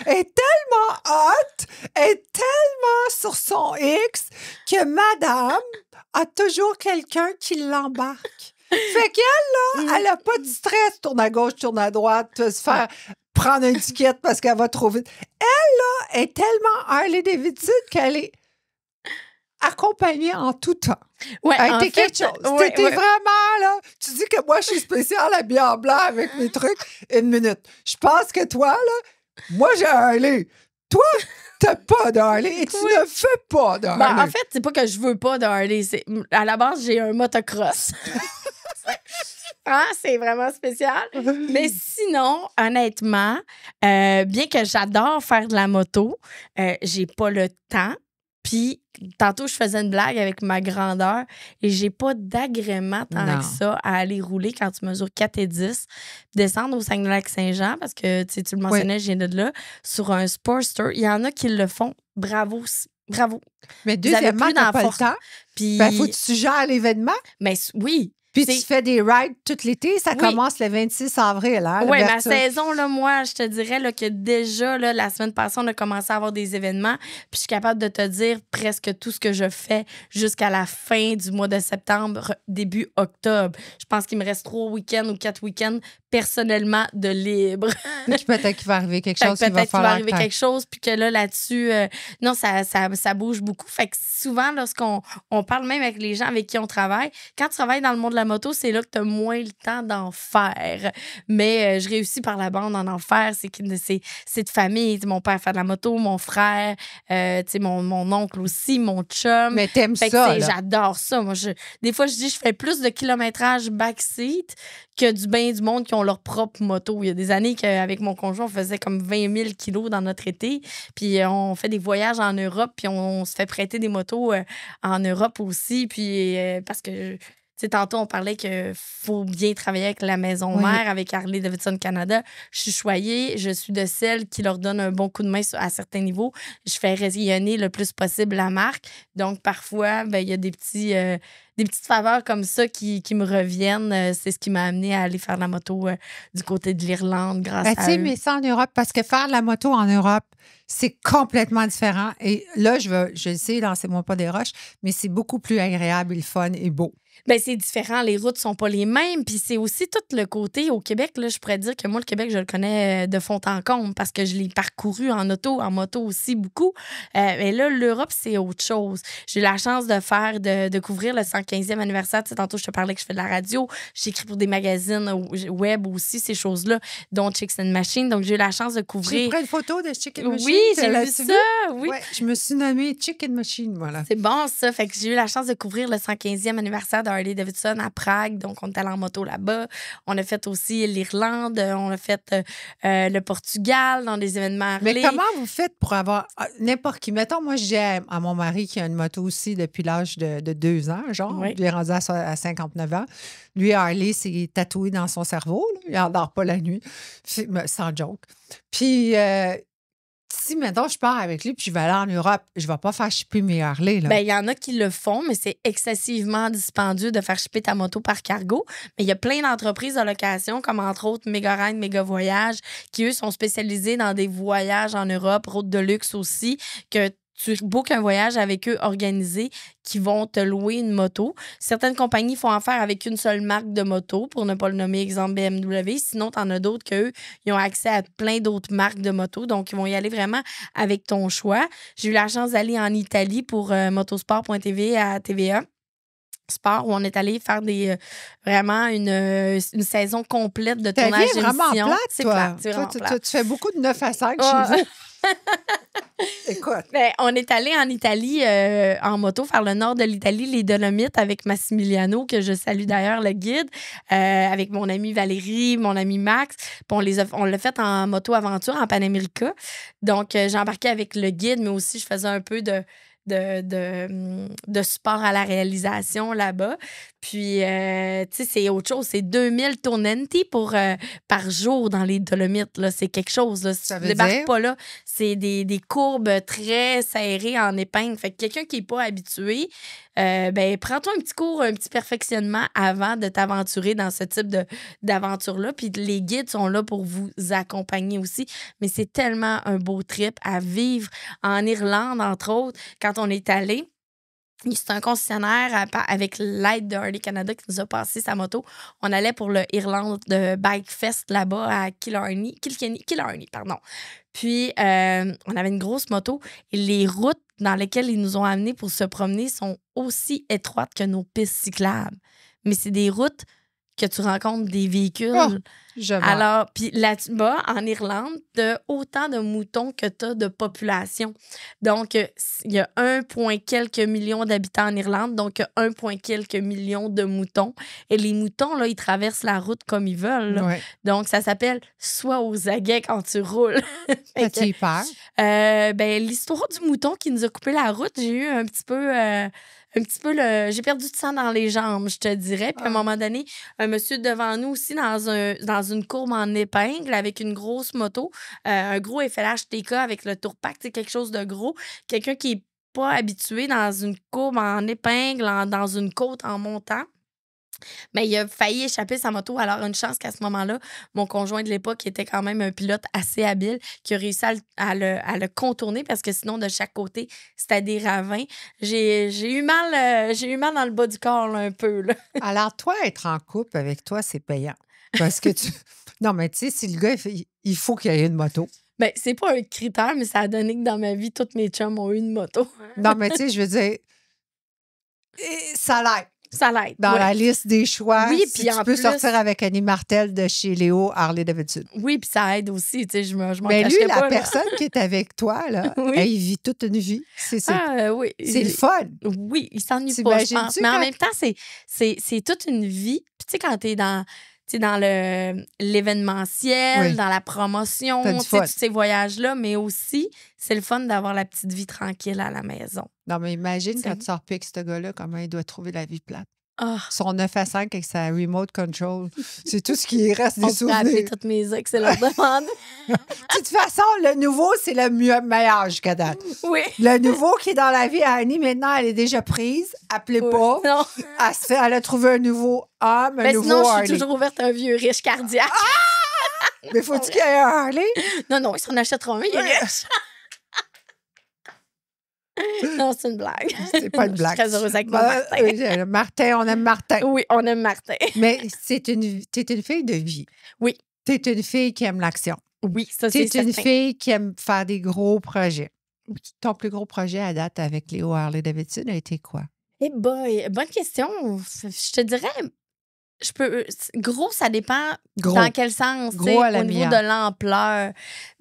S1: elle est tellement hot, elle est tellement sur son X que madame a toujours quelqu'un qui l'embarque. Fait qu'elle, là, elle a pas de stress, tourne à gauche, tourne à droite, se faire prendre une ticket parce qu'elle va trop vite. Elle, là, est tellement Harley Davidson qu'elle est accompagnée en tout temps.
S2: Ouais,
S1: Hey,
S2: en
S1: t'es
S2: fait,
S1: quelque chose. T'es vraiment, là, tu dis que moi, je suis spéciale habillée en blanc avec mes trucs. Une minute. Je pense que toi, là, moi, j'ai un Harley. Toi, t'as pas de Harley et tu ne fais pas de Harley.
S2: Ben, en fait, c'est pas que je veux pas de Harley. À la base, j'ai un motocross. C'est vraiment spécial. Mais sinon, honnêtement, bien que j'adore faire de la moto, j'ai pas le temps. Puis, tantôt, je faisais une blague avec ma grandeur et j'ai pas d'agrément tant que ça à aller rouler quand tu mesures 4 et 10. Descendre au Saguenay-Lac-Saint-Jean, parce que tu le mentionnais, je viens de là, sur un Sportster. Il y en a qui le font. Bravo. Bravo.
S1: Mais deuxièmement, t'as pas le temps.
S2: Puis,
S1: ben, faut que tu gères l'événement.
S2: Mais oui.
S1: Puis tu fais des rides tout l'été. Ça commence le 26 avril. Hein,
S2: oui, ma saison, là, moi, je te dirais là, que déjà, là, la semaine passée, on a commencé à avoir des événements. Puis je suis capable de te dire presque tout ce que je fais jusqu'à la fin du mois de septembre, début octobre. Je pense qu'il me reste 3 week-ends ou 4 week-ends personnellement de libre.
S1: Peut-être qu'il va arriver quelque chose.
S2: Peut-être qu'il va arriver quelque chose. Puis que là-dessus, non, ça bouge beaucoup. Fait que souvent, lorsqu'on parle même avec les gens avec qui on travaille, quand tu travailles dans le monde de la moto, c'est là que tu as moins le temps d'en faire. Mais je réussis par la bande en faire. C'est de famille. Mon père fait de la moto, mon frère, mon oncle aussi, mon chum.
S1: Mais t'aimes ça, là.
S2: J'adore ça. Moi, des fois, je dis je fais plus de kilométrage backseat que du monde qui ont leur propre moto. Il y a des années qu'avec mon conjoint, on faisait comme 20 000 kilos dans notre été. Puis on fait des voyages en Europe, puis on se fait prêter des motos en Europe aussi. Puis parce que... Tu sais, tantôt, on parlait qu'il faut bien travailler avec la maison mère, avec Harley-Davidson Canada. Je suis choyée, je suis de celles qui leur donnent un bon coup de main à certains niveaux. Je fais rayonner le plus possible la marque. Donc, parfois, il y a des petites faveurs comme ça qui me reviennent. C'est ce qui m'a amené à aller faire la moto du côté de l'Irlande grâce à eux.
S1: Mais ça en Europe, parce que faire de la moto en Europe, c'est complètement différent. Et là, je le sais, lancez-moi pas des roches, mais c'est beaucoup plus agréable, le fun et beau.
S2: Ben c'est différent, les routes sont pas les mêmes, puis c'est aussi tout le côté au Québec, là, je pourrais dire que moi, le Québec, je le connais de fond en comble parce que je l'ai parcouru en auto, en moto aussi beaucoup. Mais là, l'Europe, c'est autre chose. J'ai eu la chance de couvrir le 115e anniversaire. Tu sais, tantôt, je te parlais que je fais de la radio, j'écris pour des magazines web aussi, ces choses-là, dont Chicks and Machine. Donc, j'ai eu la chance de couvrir.
S1: J'ai pris une photo de Chick and Machine.
S2: Oui, j'ai vu ça. Oui.
S1: Ouais, je me suis nommée Chick and Machine, voilà.
S2: C'est bon, ça. Fait que j'ai eu la chance de couvrir le 115e anniversaire de Harley-Davidson à Prague. Donc, on est allé en moto là-bas. On a fait aussi l'Irlande. On a fait le Portugal dans des événements Harley.
S1: Mais comment vous faites pour avoir n'importe qui? Mettons, moi, je dis à mon mari qui a une moto aussi depuis l'âge de 2 ans, genre.
S2: Oui.
S1: Il est rendu à 59 ans. Lui, Harley, c'est tatoué dans son cerveau. Là. Il n'endort pas la nuit. Sans joke. Puis... si, maintenant, je pars avec lui puis je vais aller en Europe, je ne vais pas faire shipper mes Harley.
S2: Bien, il y en a qui le font, mais c'est excessivement dispendieux de faire shipper ta moto par cargo. Mais il y a plein d'entreprises de location, comme entre autres Méga Ride, Méga Voyage, qui, eux, sont spécialisés dans des voyages en Europe, route de luxe aussi, que tu bookes un voyage avec eux organisé qui vont te louer une moto. Certaines compagnies font affaire avec une seule marque de moto, pour ne pas le nommer, exemple BMW. Sinon, tu en as d'autres qu'eux, ils ont accès à plein d'autres marques de moto. Donc, ils vont y aller vraiment avec ton choix. J'ai eu la chance d'aller en Italie pour motosport.tv à TVA. Sport, où on est allé faire vraiment une saison complète de tournage d'émissions.
S1: Vraiment plate,
S2: c'est
S1: toi.
S2: plate.
S1: Tu fais beaucoup de 9 à 5 chez vous. Écoute.
S2: Ben, on est allé en Italie en moto, faire le nord de l'Italie, les Dolomites, avec Massimiliano, que je salue d'ailleurs, le guide, avec mon amie Valérie, mon ami Max. Puis on l'a fait en moto-aventure, en Panamérica. Donc, j'ai embarqué avec le guide, mais aussi, je faisais un peu de support à la réalisation là-bas. Puis, tu sais, c'est autre chose. C'est 2000 tournanti par jour dans les Dolomites. Là. C'est quelque chose. Là. Si tu ne débarques pas là, c'est des courbes très serrées en épingle. Fait que quelqu'un qui n'est pas habitué, ben prends-toi un petit cours, un petit perfectionnement avant de t'aventurer dans ce type d'aventure-là. Puis les guides sont là pour vous accompagner aussi. Mais c'est tellement un beau trip à vivre en Irlande, entre autres, quand on est allé. C'est un concessionnaire avec l'aide de Harley Canada qui nous a passé sa moto. On allait pour le Irlande de Bike Fest là-bas à Killarney. Puis, on avait une grosse moto et les routes dans lesquelles ils nous ont amenés pour se promener sont aussi étroites que nos pistes cyclables. Mais c'est des routes que tu rencontres des véhicules. Alors, puis là-bas, en Irlande, t'as autant de moutons que t'as de population. Donc, il y a 1 point quelques millions d'habitants en Irlande, donc 1 point quelques millions de moutons. Et les moutons, là, ils traversent la route comme ils veulent.
S1: Ouais.
S2: Donc, ça s'appelle « Sois aux aguets quand tu roules ».
S1: As-tu peur?
S2: Ben, l'histoire du mouton qui nous a coupé la route, j'ai eu un petit peu j'ai perdu du sang dans les jambes, je te dirais. Puis à un moment donné, un monsieur devant nous aussi dans une courbe en épingle avec une grosse moto, un gros FLH TK avec le tourpack, c'est quelque chose de gros. Quelqu'un qui n'est pas habitué dans une courbe en épingle, dans une côte en montant. Mais il a failli échapper sa moto. Alors, une chance qu'à ce moment-là, mon conjoint de l'époque, qui était quand même un pilote assez habile, qui a réussi à le contourner parce que sinon, de chaque côté, c'était des ravins. J'ai eu mal dans le bas du corps, là, un peu. Là.
S1: Alors, toi, être en couple avec toi, c'est payant. Parce que Non, mais tu sais, si le gars, il faut qu'il ait une moto.
S2: Bien, c'est pas un critère, mais ça a donné que dans ma vie, tous mes chums ont eu une moto.
S1: Non, mais tu sais, je veux dire, ça l'aide.
S2: Ça l'aide.
S1: Dans la liste des choix,
S2: oui,
S1: si tu peux sortir avec Annie Martel de chez Léo Harley-Davidson.
S2: Oui, puis ça aide aussi. Tu sais, je m'en
S1: mais lui,
S2: cacherai
S1: la
S2: pas,
S1: personne qui est avec toi, là, elle vit toute une vie. C'est le fun.
S2: Oui, il s'ennuie pas, je pense. Mais en même temps, c'est toute une vie. Puis tu sais, quand t'es dans... dans l'événementiel,
S1: Oui.
S2: dans la promotion,
S1: T'as du
S2: tu sais,
S1: fun.
S2: tous ces voyages-là, mais aussi, c'est le fun d'avoir la petite vie tranquille à la maison.
S1: Non, mais imagine
S2: C'est-
S1: quand tu sors plus avec ce gars-là, comment il doit trouver la vie plate.
S2: Ah,
S1: Son 9 à 5 avec sa remote control. C'est tout ce qui reste des
S2: on peut appeler
S1: souvenirs.
S2: toutes mes ex et leur demander.
S1: De toute façon, le nouveau, c'est le meilleur jusqu'à date.
S2: Oui.
S1: Le nouveau qui est dans la vie à Annie, maintenant, elle est déjà prise. Appelez
S2: Oui.
S1: pas.
S2: Non.
S1: Elle a trouvé un nouveau homme, un
S2: Mais
S1: nouveau
S2: sinon, je
S1: Harley.
S2: suis toujours ouverte à un vieux riche cardiaque.
S1: Mais faut-tu qu'il y ait un Harley?
S2: Non, non, il s'en achètera un, il est riche. Non, c'est une blague.
S1: C'est pas une blague.
S2: Je suis très heureuse avec mon
S1: Ben,
S2: Martin.
S1: Martin, on aime Martin.
S2: Oui, on aime Martin.
S1: Mais t'es une fille de vie.
S2: Oui.
S1: T'es une fille qui aime l'action.
S2: Oui, ça,
S1: T'es
S2: c'est
S1: une
S2: certain.
S1: fille qui aime faire des gros projets. Ton plus gros projet à date avec Léo Harley-Davidson a été quoi?
S2: Eh boy, bonne question. Je te dirais, gros, ça dépend
S1: Gros.
S2: dans quel sens,
S1: Gros
S2: tu sais,
S1: à la
S2: au niveau
S1: mienne.
S2: de l'ampleur.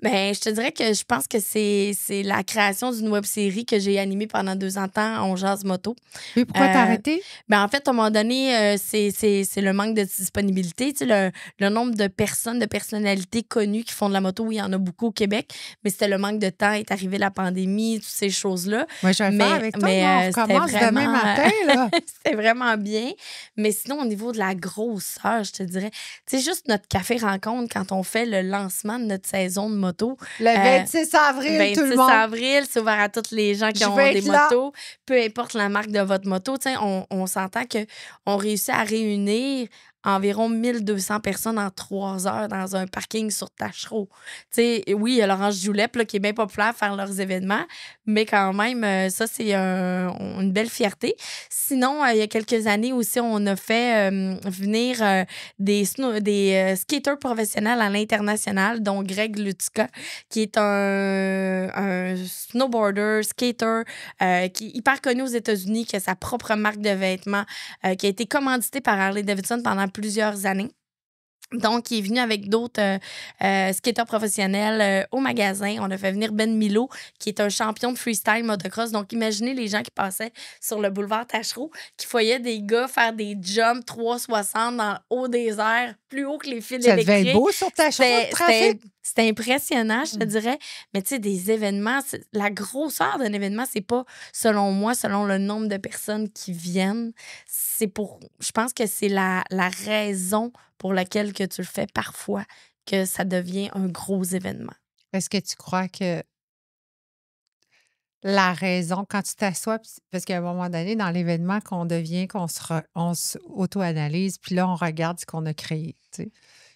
S2: Mais je te dirais que je pense que c'est la création d'une web-série que j'ai animée pendant 2 ans de temps, On jase moto.
S1: Puis pourquoi t'as arrêté?
S2: Ben en fait, à un moment donné, c'est le manque de disponibilité. Tu sais, le nombre de personnes, de personnalités connues qui font de la moto, oui, il y en a beaucoup au Québec, mais c'était le manque de temps. Est arrivé la pandémie, toutes ces choses-là.
S1: Moi, je vais le
S2: mais-
S1: faire avec toi.
S2: mais,
S1: Moi, on
S2: c'était
S1: recommence demain
S2: vraiment,
S1: matin. Là.
S2: C'était vraiment bien. Mais sinon, au niveau de la grosseur, je te dirais, tu sais, juste notre café rencontre quand on fait le lancement de notre saison de moto.
S1: Le 26 avril, tout le
S2: 26
S1: monde.
S2: avril, c'est ouvert à tous les gens qui
S1: Je
S2: ont
S1: vais
S2: des
S1: être là.
S2: motos. Peu importe la marque de votre moto, tu sais, on s'entend qu'on réussit à réunir environ 1200 personnes en 3 heures dans un parking sur Tachereau. Tu sais, oui, il y a l'Orange Julep là, qui est bien populaire à faire leurs événements, mais quand même, ça, c'est une belle fierté. Sinon, il y a quelques années aussi, on a fait venir des skaters professionnels à l'international, dont Greg Lutzka, qui est un snowboarder, skater, qui est hyper connu aux États-Unis, qui a sa propre marque de vêtements, qui a été commandité par Harley-Davidson pendant plusieurs années. Donc, il est venu avec d'autres skateurs professionnels au magasin. On a fait venir Ben Milo, qui est un champion de freestyle motocross. Donc, imaginez les gens qui passaient sur le boulevard Tachereau, qui voyaient des gars faire des jumps 360 dans le haut des airs, plus haut que les fils
S1: Ça devait
S2: électriques.
S1: être beau sur ta chambre de trafic.
S2: C'était impressionnant, je te dirais. Mais tu sais, des événements, la grosseur d'un événement, c'est pas, selon moi, selon le nombre de personnes qui viennent. Je pense que c'est la raison pour laquelle que tu le fais parfois, que ça devient un gros événement.
S1: Est-ce que tu crois que la raison, quand tu t'assois, parce qu'à un moment donné, dans l'événement, qu'on se auto-analyse, puis là, on regarde ce qu'on a créé, tu sais.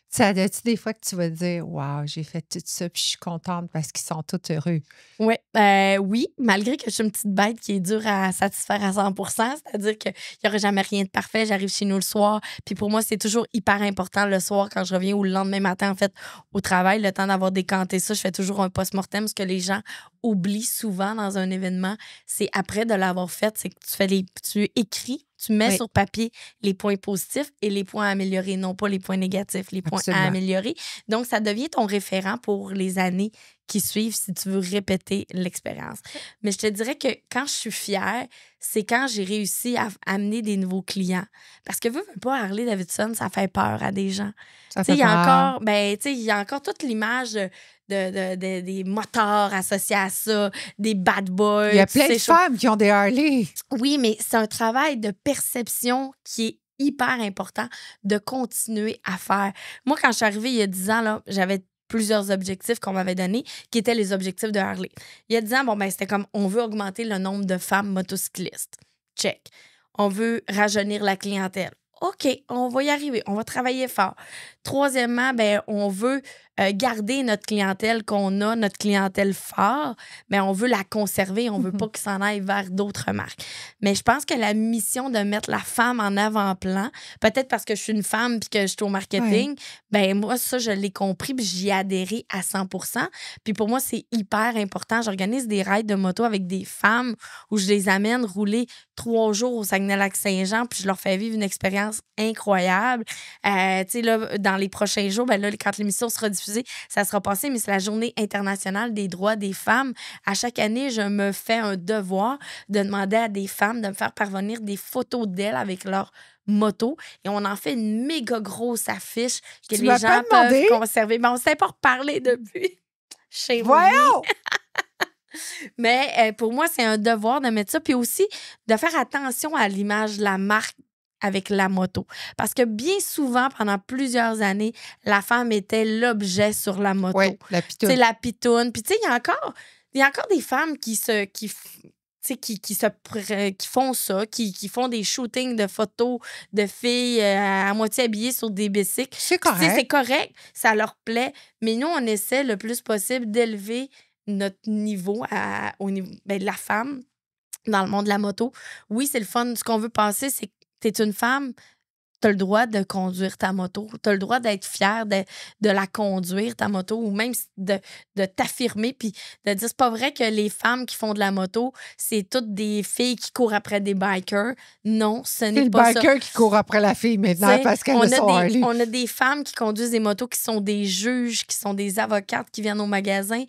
S1: Ça a-tu des fois que tu vas te dire, waouh, j'ai fait tout ça, puis je suis contente parce qu'ils sont tous heureux?
S2: Oui, malgré que je suis une petite bête qui est dure à satisfaire à 100 c'est-à-dire qu'il n'y aurait jamais rien de parfait. J'arrive chez nous le soir, puis pour moi, c'est toujours hyper important le soir quand je reviens ou le lendemain matin, en fait, au travail, le temps d'avoir décanté ça, je fais toujours un post-mortem. Ce que les gens oublient souvent dans un événement, c'est après de l'avoir fait, c'est que tu écris. Tu mets sur papier les points positifs et les points à améliorer, non pas les points négatifs, les points à améliorer. Donc, ça devient ton référent pour les années qui suivent si tu veux répéter l'expérience. Mais je te dirais que quand je suis fière, c'est quand j'ai réussi à amener des nouveaux clients. Parce que veux pas, Harley-Davidson, ça fait peur à des gens. Il y a encore toute l'image des moteurs associés à ça, des bad boys.
S1: Il y a plein de femmes qui ont des Harley.
S2: Oui, mais c'est un travail de perception qui est hyper important de continuer à faire. Moi, quand je suis arrivée il y a 10 ans, là, j'avais plusieurs objectifs qu'on m'avait donnés, qui étaient les objectifs de Harley. Il y a 10 ans, c'était comme, on veut augmenter le nombre de femmes motocyclistes. Check. On veut rajeunir la clientèle. OK, on va y arriver. On va travailler fort. Troisièmement, on veut garder notre clientèle qu'on a, notre clientèle phare, mais on veut la conserver. On veut pas qu'ils s'en aille vers d'autres marques. Mais je pense que la mission de mettre la femme en avant-plan, peut-être parce que je suis une femme puis que je suis au marketing, moi, ça, je l'ai compris puis j'y ai adhéré à 100 %. Puis pour moi, c'est hyper important. J'organise des rides de moto avec des femmes où je les amène rouler 3 jours au Saguenay-Lac-Saint-Jean puis je leur fais vivre une expérience expérience incroyable. Tu sais, là, dans les prochains jours, ben là, quand l'émission sera diffusée, ça sera passé, mais c'est la Journée internationale des droits des femmes. À chaque année, je me fais un devoir de demander à des femmes de me faire parvenir des photos d'elles avec leur moto. Et on en fait une méga grosse affiche que
S1: Tu
S2: les
S1: m'as
S2: gens
S1: pas
S2: peuvent
S1: demandé?
S2: conserver. Mais on ne s'est pas reparlé depuis. Chez
S1: Voyons!
S2: Mais pour moi, c'est un devoir de mettre ça. Puis aussi, de faire attention à l'image de la marque avec la moto. Parce que bien souvent, pendant plusieurs années, la femme était l'objet sur la moto.
S1: Oui, la
S2: Tu sais,
S1: pitoune.
S2: la pitoune. Puis tu sais, il y a encore des femmes qui font ça, qui font des shootings de photos de filles à moitié habillées sur des bicycles.
S1: C'est
S2: Puis, tu sais,
S1: correct.
S2: c'est correct, ça leur plaît. Mais nous, on essaie le plus possible d'élever notre niveau au niveau de la femme dans le monde de la moto. Oui, c'est le fun. Ce qu'on veut passer, c'est que tu es une femme, tu as le droit de conduire ta moto. Tu as le droit d'être fière de la conduire, ta moto, ou même de t'affirmer puis de dire c'est pas vrai que les femmes qui font de la moto, c'est toutes des filles qui courent après des bikers. Non, ce
S1: C'est
S2: n'est
S1: le
S2: pas ça.
S1: biker qui court après la fille maintenant
S2: T'sais,
S1: parce qu'elle a son Harley.
S2: on a des femmes qui conduisent des motos qui sont des juges, qui sont des avocates qui viennent au magasin.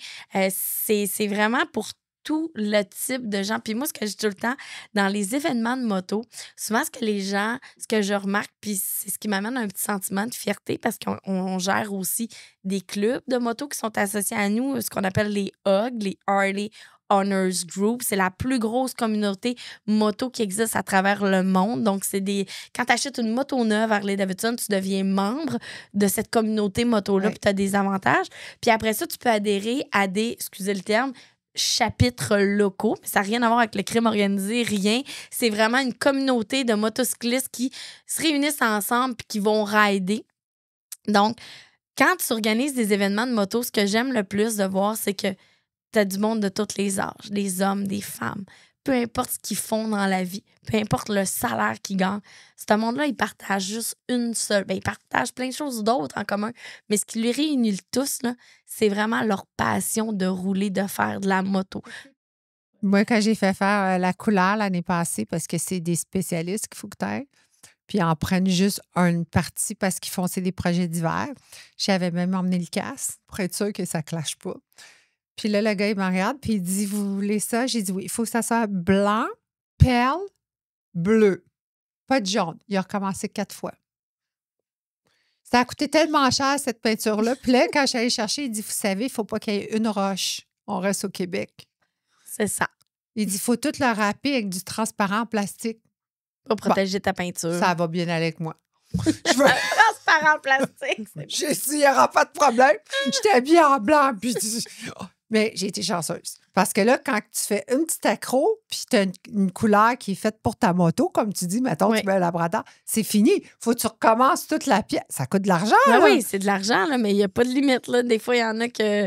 S2: C'est vraiment pour tout le type de gens. Puis moi, ce que je dis tout le temps, dans les événements de moto, souvent ce que je remarque, puis c'est ce qui m'amène un petit sentiment de fierté parce qu'on gère aussi des clubs de moto qui sont associés à nous, ce qu'on appelle les HOG, les Harley Honors Group. C'est la plus grosse communauté moto qui existe à travers le monde. Donc, quand tu achètes une moto neuve Harley-Davidson, tu deviens membre de cette communauté moto-là,
S1: Oui.
S2: puis tu as des avantages. Puis après ça, tu peux adhérer à des, excusez le terme, chapitres locaux. Mais ça n'a rien à voir avec le crime organisé, rien. C'est vraiment une communauté de motocyclistes qui se réunissent ensemble puis qui vont rider. Donc, quand tu organises des événements de moto, ce que j'aime le plus de voir, c'est que tu as du monde de tous les âges, des hommes, des femmes. Peu importe ce qu'ils font dans la vie, peu importe le salaire qu'ils gagnent, ce monde-là, ils partagent juste une seule. Ils partagent plein de choses d'autres en commun, mais ce qui les réunit tous, là, c'est vraiment leur passion de rouler, de faire de la moto.
S1: Moi, quand j'ai fait faire la couleur l'année passée, parce que c'est des spécialistes qu'il faut que tu aies, puis ils en prennent juste une partie parce qu'ils font, c'est des projets d'hiver. J'avais même emmené le casque pour être sûr que ça ne clash pas. Puis là, le gars, il me regarde, puis il dit, vous voulez ça? J'ai dit oui, il faut que ça soit blanc, perle, bleu. Pas de jaune. Il a recommencé 4 fois. Ça a coûté tellement cher, cette peinture-là. Puis là, quand j'allais chercher, il dit, vous savez, il ne faut pas qu'il y ait une roche. On reste au Québec.
S2: C'est ça.
S1: Il dit, il faut tout le râper avec du transparent en plastique.
S2: Pour protéger ta peinture.
S1: Ça va bien aller avec moi. Je veux...
S2: Transparent plastique.
S1: J'ai dit, il n'y aura pas de problème. J'étais habillée en blanc. Puis... Mais j'ai été chanceuse. Parce que là, quand tu fais une petite accro, puis tu as une couleur qui est faite pour ta moto, comme tu dis, mettons,
S2: Oui.
S1: tu mets un labrador, c'est fini. Faut que tu recommences toute la pièce. Ça coûte de l'argent,
S2: Ben
S1: là.
S2: oui, c'est de l'argent, là, mais il n'y a pas de limite. Là. Des fois, il y en a que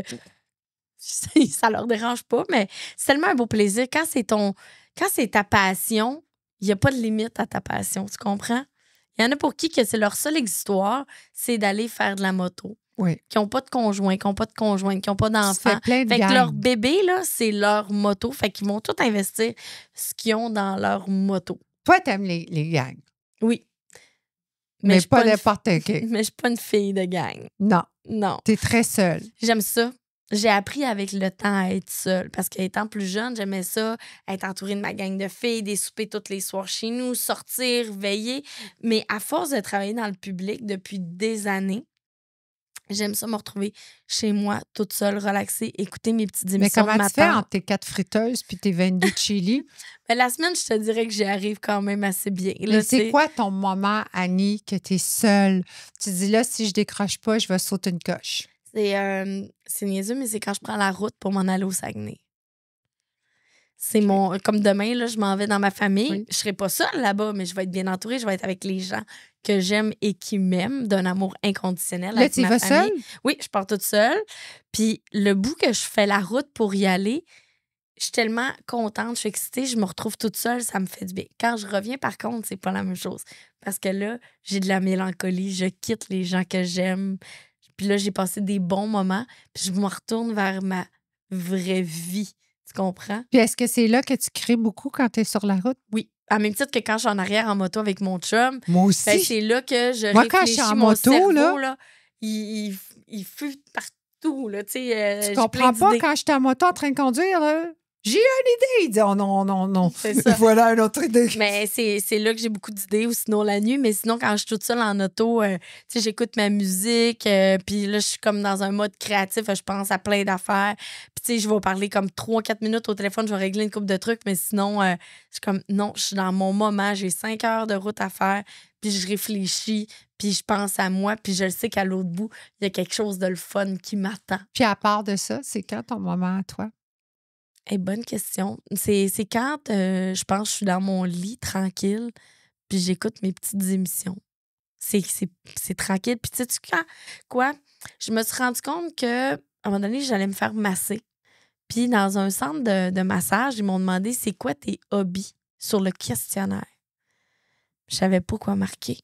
S2: ça leur dérange pas, mais c'est tellement un beau plaisir. Quand c'est ta passion, il n'y a pas de limite à ta passion, tu comprends? Il y en a pour qui que c'est leur seule histoire, c'est d'aller faire de la moto.
S1: Oui.
S2: Qui n'ont pas de conjoint, qui n'ont pas de conjointe, qui n'ont pas
S1: Tu
S2: d'enfants.
S1: fais plein de
S2: Fait que
S1: gangs.
S2: leur bébé, là, c'est leur moto. Fait qu'ils vont tout investir ce qu'ils ont dans leur moto.
S1: Toi, t'aimes les gangs.
S2: Oui.
S1: Mais
S2: je suis
S1: pas
S2: une
S1: n'importe qui.
S2: Mais je suis pas une fille de gang.
S1: Non.
S2: Non.
S1: T'es très seule.
S2: J'aime ça. J'ai appris avec le temps à être seule parce qu'étant plus jeune, j'aimais ça, être entourée de ma gang de filles, des soupers tous les soirs chez nous, sortir, veiller. Mais à force de travailler dans le public depuis des années, j'aime ça me retrouver chez moi, toute seule, relaxée, écouter mes petites
S1: Mais
S2: émissions
S1: comment
S2: de
S1: tu fais
S2: matin.
S1: entre tes 4 friteuses puis tes 22 chili?
S2: Mais la semaine, je te dirais que j'y arrive quand même assez bien. Là,
S1: Mais c'est quoi ton moment, Annie, que tu es seule? Tu dis là, si je décroche pas, je vais sauter une coche.
S2: C'est niaiseux, mais c'est quand je prends la route pour m'en aller au Saguenay. C'est comme demain, là, je m'en vais dans ma famille.
S1: Oui.
S2: Je serai pas seule là-bas, mais je vais être bien entourée. Je vais être avec les gens que j'aime et qui m'aiment d'un amour inconditionnel.
S1: Là,
S2: avec
S1: tu y
S2: ma
S1: vas
S2: famille.
S1: seule?
S2: Oui, je pars toute seule. Puis le bout que je fais la route pour y aller, je suis tellement contente, je suis excitée, je me retrouve toute seule, ça me fait du bien. Quand je reviens, par contre, c'est pas la même chose. Parce que là, j'ai de la mélancolie, je quitte les gens que j'aime. Puis là, j'ai passé des bons moments, puis je me retourne vers ma vraie vie. Tu comprends?
S1: Puis est-ce que c'est là que tu crées beaucoup quand tu es sur la route?
S2: Oui. à même titre que quand je suis en arrière en moto avec mon chum,
S1: Moi
S2: ben,
S1: aussi.
S2: c'est là que je
S1: Moi, quand je suis
S2: réfléchis,
S1: en
S2: mon
S1: moto,
S2: cerveau,
S1: là,
S2: là, il fut partout, là, tu sais,
S1: tu
S2: j'ai plein
S1: comprends pas
S2: d'idées.
S1: quand j'étais en moto en train de conduire, là? J'ai une idée. Il dit, oh non, non, non.
S2: C'est ça.
S1: Voilà une autre idée.
S2: Mais c'est là que j'ai beaucoup d'idées, ou sinon la nuit. Mais sinon, quand je suis toute seule en auto, tu sais, j'écoute ma musique, puis là, je suis comme dans un mode créatif, je pense à plein d'affaires. Puis, tu sais, je vais parler comme 3-4 minutes au téléphone, je vais régler une couple de trucs, mais sinon, je suis comme, non, je suis dans mon moment, j'ai 5 heures de route à faire, puis je réfléchis, puis je pense à moi, puis je le sais qu'à l'autre bout, il y a quelque chose de le fun qui m'attend.
S1: Puis à part de ça, c'est quand ton moment à toi?
S2: Bonne question. C'est quand je pense que je suis dans mon lit tranquille, puis j'écoute mes petites émissions. C'est tranquille. Puis tu sais, quoi? Je me suis rendu compte que à un moment donné, j'allais me faire masser. Puis dans un centre de massage, ils m'ont demandé c'est quoi tes hobbies sur le questionnaire. Je savais pas quoi marquer.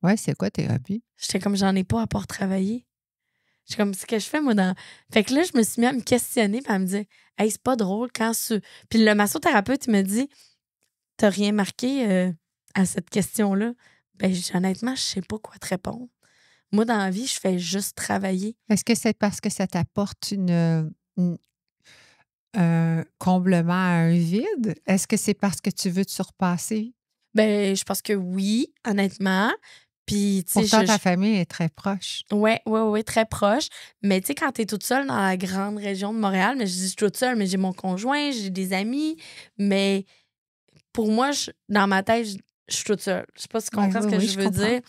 S1: Ouais, c'est quoi tes hobbies?
S2: J'étais comme j'en ai pas à part travailler. J'étais comme, ce que je fais, moi, dans. Fait que là, je me suis mis à me questionner, puis à me dire, hey, c'est pas drôle quand ce. Puis le massothérapeute, il me dit, t'as rien marqué à cette question-là? Ben, honnêtement, je sais pas quoi te répondre. Moi, dans la vie, je fais juste travailler.
S1: Est-ce que c'est parce que ça t'apporte un comblement à un vide? Est-ce que c'est parce que tu veux te surpasser?
S2: Ben, je pense que oui, honnêtement. Puis, tu sais,
S1: Pourtant, ta famille est très proche.
S2: Ouais, très proche. Mais tu sais, quand t'es toute seule dans la grande région de Montréal, mais je dis je suis toute seule, mais j'ai mon conjoint, j'ai des amis. Mais pour moi, dans ma tête, je suis toute seule. Je sais pas si tu comprends ce que je veux dire.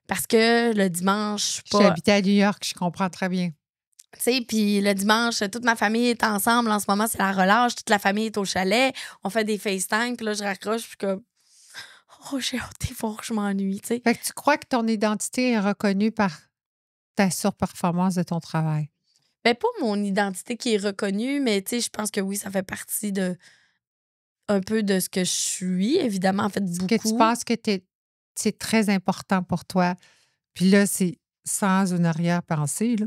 S2: Parce que le dimanche, je suis pas.
S1: J'ai habité à New York, je comprends très bien.
S2: Tu sais, puis le dimanche, toute ma famille est ensemble. En ce moment, c'est la relâche. Toute la famille est au chalet. On fait des FaceTime. Puis là, je raccroche. Puis comme, oh, j'ai hâte de voir, je m'ennuie, tu sais.
S1: Fait que tu crois que ton identité est reconnue par ta surperformance de ton travail?
S2: Ben, pas mon identité qui est reconnue, mais tu sais, je pense que oui, ça fait partie de un peu de ce que je suis, évidemment, en fait, beaucoup.
S1: Que tu penses que c'est très important pour toi. Puis là, c'est sans une arrière-pensée, là.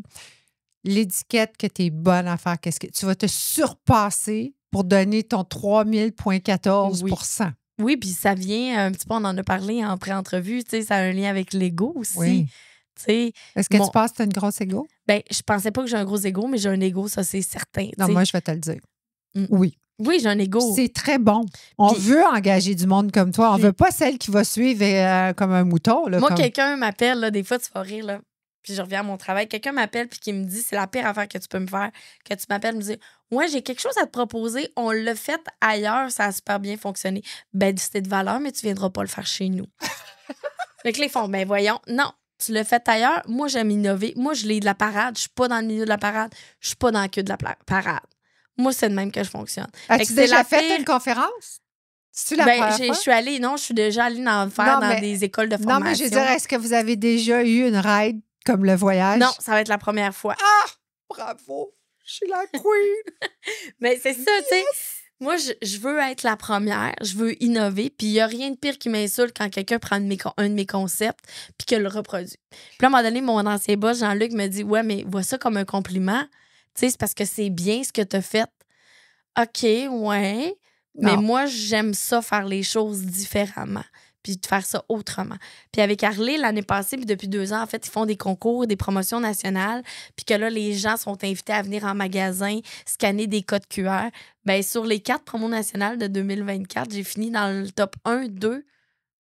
S1: L'étiquette que tu es bonne à faire, qu'est-ce que tu vas te surpasser pour donner ton 3000,14
S2: Oui, puis ça vient un petit peu, on en a parlé en pré-entrevue, tu sais, ça a un lien avec l'ego aussi.
S1: Oui.
S2: Tu sais,
S1: est-ce que tu penses que tu as une grosse ego?
S2: Ben, je pensais pas que j'ai un gros ego, mais j'ai un ego, ça, c'est certain.
S1: Non,
S2: t'sais.
S1: moi, je vais te le dire. Oui.
S2: Oui, j'ai un ego.
S1: C'est très bon. On veut engager du monde comme toi. On veut pas celle qui va suivre comme un mouton. Là,
S2: moi, quelqu'un m'appelle, là, des fois, tu vas rire, là. Puis je reviens à mon travail. Quelqu'un m'appelle puis qui me dit, c'est la pire affaire que tu peux me faire, que tu m'appelles me dire, ouais, j'ai quelque chose à te proposer. On l'a fait ailleurs, ça a super bien fonctionné. Ben, c'était de valeur, mais tu viendras pas le faire chez nous. Fait que les font, ben voyons, non. Tu l'as fait ailleurs. Moi, j'aime innover. Moi, je l'ai de la parade. Je suis pas dans le milieu de la parade. Je suis pas dans la queue de la parade. Moi, c'est de même que je fonctionne.
S1: As-tu déjà fait une conférence? C'est-tu la première fois?
S2: Je suis allée, non, je suis déjà allée dans des écoles de formation.
S1: Non, mais je veux dire, est-ce que vous avez déjà eu une ride comme le voyage?
S2: Non, ça va être la première fois.
S1: Ah! Bravo! Je suis la queen!
S2: Mais c'est ça, tu sais. Moi, je veux être la première, je veux innover, puis il n'y a rien de pire qui m'insulte quand quelqu'un prend un de mes concepts puis que le reproduit. Puis à un moment donné, mon ancien boss, Jean-Luc, me dit « Ouais, mais vois ça comme un compliment. Tu sais, c'est parce que c'est bien ce que tu as fait. » OK, ouais. Mais moi, j'aime ça, faire les choses différemment puis de faire ça autrement. Puis avec Harley, l'année passée, puis depuis 2 ans, en fait, ils font des concours, des promotions nationales, puis que là, les gens sont invités à venir en magasin, scanner des codes QR. Bien, sur les 4 promos nationales de 2024, j'ai fini dans le top 1, 2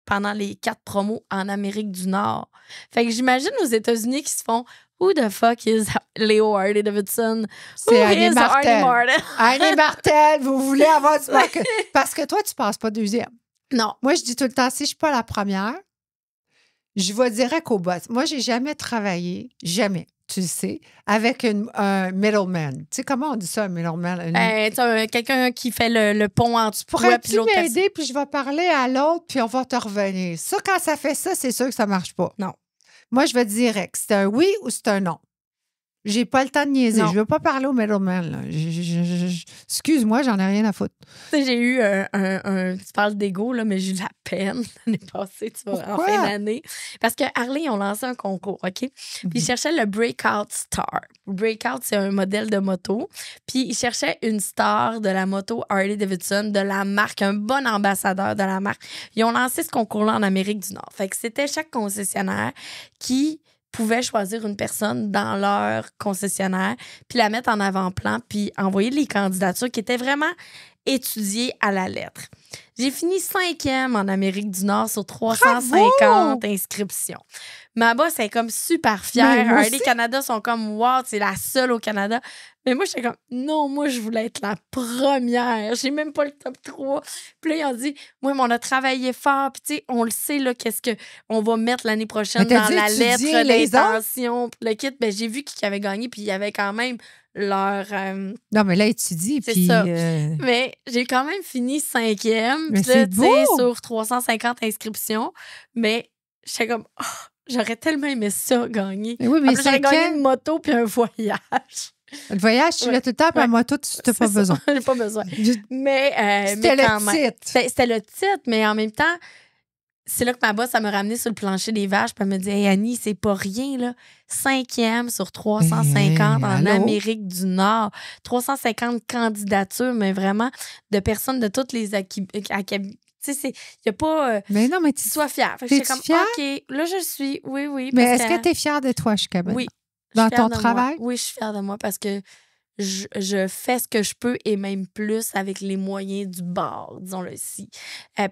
S2: pendant les 4 promos en Amérique du Nord. Fait que j'imagine aux États-Unis qui se font « Who the fuck is Léo Harley Davidson?
S1: C'est Annie Martel.
S2: Martel? »
S1: Annie Martel, vous voulez avoir du marque. Parce que toi, tu passes pas deuxième.
S2: Non.
S1: Moi, je dis tout le temps, si je ne suis pas la première, je vais direct au boss. Moi, j'ai jamais travaillé, jamais, tu le sais, avec un middleman. Tu sais, comment on dit ça, un middleman?
S2: Quelqu'un qui fait le pont entre toi et l'autre personne.
S1: Pourrais-tu m'aider, puis je vais parler à l'autre, puis on va te revenir. Ça, quand ça fait ça, c'est sûr que ça ne marche pas.
S2: Non.
S1: Moi, je vais direct. C'est un oui ou c'est un non. J'ai pas le temps de niaiser.
S2: Non.
S1: Je veux pas parler au middleman. Là. Excuse-moi, j'en ai rien à foutre.
S2: Tu sais, j'ai eu tu parles d'ego, là, mais j'ai eu de la peine l'année passée, tu vois, en
S1: Pourquoi?
S2: fin d'année. Parce que Harley, ils ont lancé un concours, OK? Puis ils cherchaient le Breakout Star. Breakout, c'est un modèle de moto. Puis ils cherchaient une star de la moto Harley-Davidson, de la marque, un bon ambassadeur de la marque. Ils ont lancé ce concours-là en Amérique du Nord. Fait que c'était chaque concessionnaire qui pouvaient choisir une personne dans leur concessionnaire, puis la mettre en avant-plan, puis envoyer les candidatures qui étaient vraiment étudiées à la lettre. J'ai fini 5e en Amérique du Nord sur 350
S1: Bravo!
S2: inscriptions. Ma boss est comme super fière.
S1: Mais moi
S2: Harley
S1: aussi.
S2: Canada sont comme « Wow, c'est la seule au Canada ». Mais moi, j'étais comme « Non, moi, je voulais être la première. J'ai même pas le top 3. » Puis là, ils ont dit « Oui, mais on a travaillé fort. Puis tu sais, on le sait, là, qu'est-ce qu'on va mettre l'année prochaine
S1: Mais t'as
S2: dans
S1: dû
S2: la
S1: étudier
S2: lettre
S1: les
S2: d'intention. » Puis le kit, ben, j'ai vu qui avait gagné, puis il y avait quand même leur...
S1: Non, mais là, étudie.
S2: C'est
S1: Puis,
S2: ça. Mais j'ai quand même fini 5e.
S1: Mais
S2: Puis là,
S1: c'est
S2: tu sais,
S1: beau!
S2: sur 350 inscriptions. Mais j'étais comme, oh, j'aurais tellement aimé ça gagner.
S1: Mais oui,
S2: En
S1: mais
S2: plus, j'aurais
S1: 5
S2: gagné
S1: ans,
S2: une moto puis un voyage.
S1: le voyage, tu
S2: Ouais.
S1: l'as tout le temps, puis la
S2: Ouais.
S1: moto, tu n'as pas
S2: C'est ça.
S1: besoin.
S2: J'ai pas besoin. Mais
S1: C'était
S2: quand
S1: le
S2: même.
S1: titre.
S2: C'était le titre, mais en même temps, c'est là que ma boss, ça m'a ramené sur le plancher des vaches, puis elle me dit, hey, Annie, c'est pas rien, là. 5e sur 350 en
S1: allô?
S2: Amérique du Nord. 350 candidatures, mais vraiment de personnes de toutes les tu sais, il n'y a pas.
S1: Mais non, mais tu
S2: Sois fière. Fait que
S1: T'es-tu
S2: j'étais comme,
S1: fière?
S2: OK, là, je suis. Oui.
S1: Mais
S2: parce
S1: est-ce que tu es fière de toi jusqu'à maintenant?
S2: Oui. Je
S1: Dans
S2: suis fière
S1: ton
S2: de moi.
S1: travail?
S2: Oui, je suis fière de moi parce que je fais ce que je peux et même plus avec les moyens du bord, disons-le ici.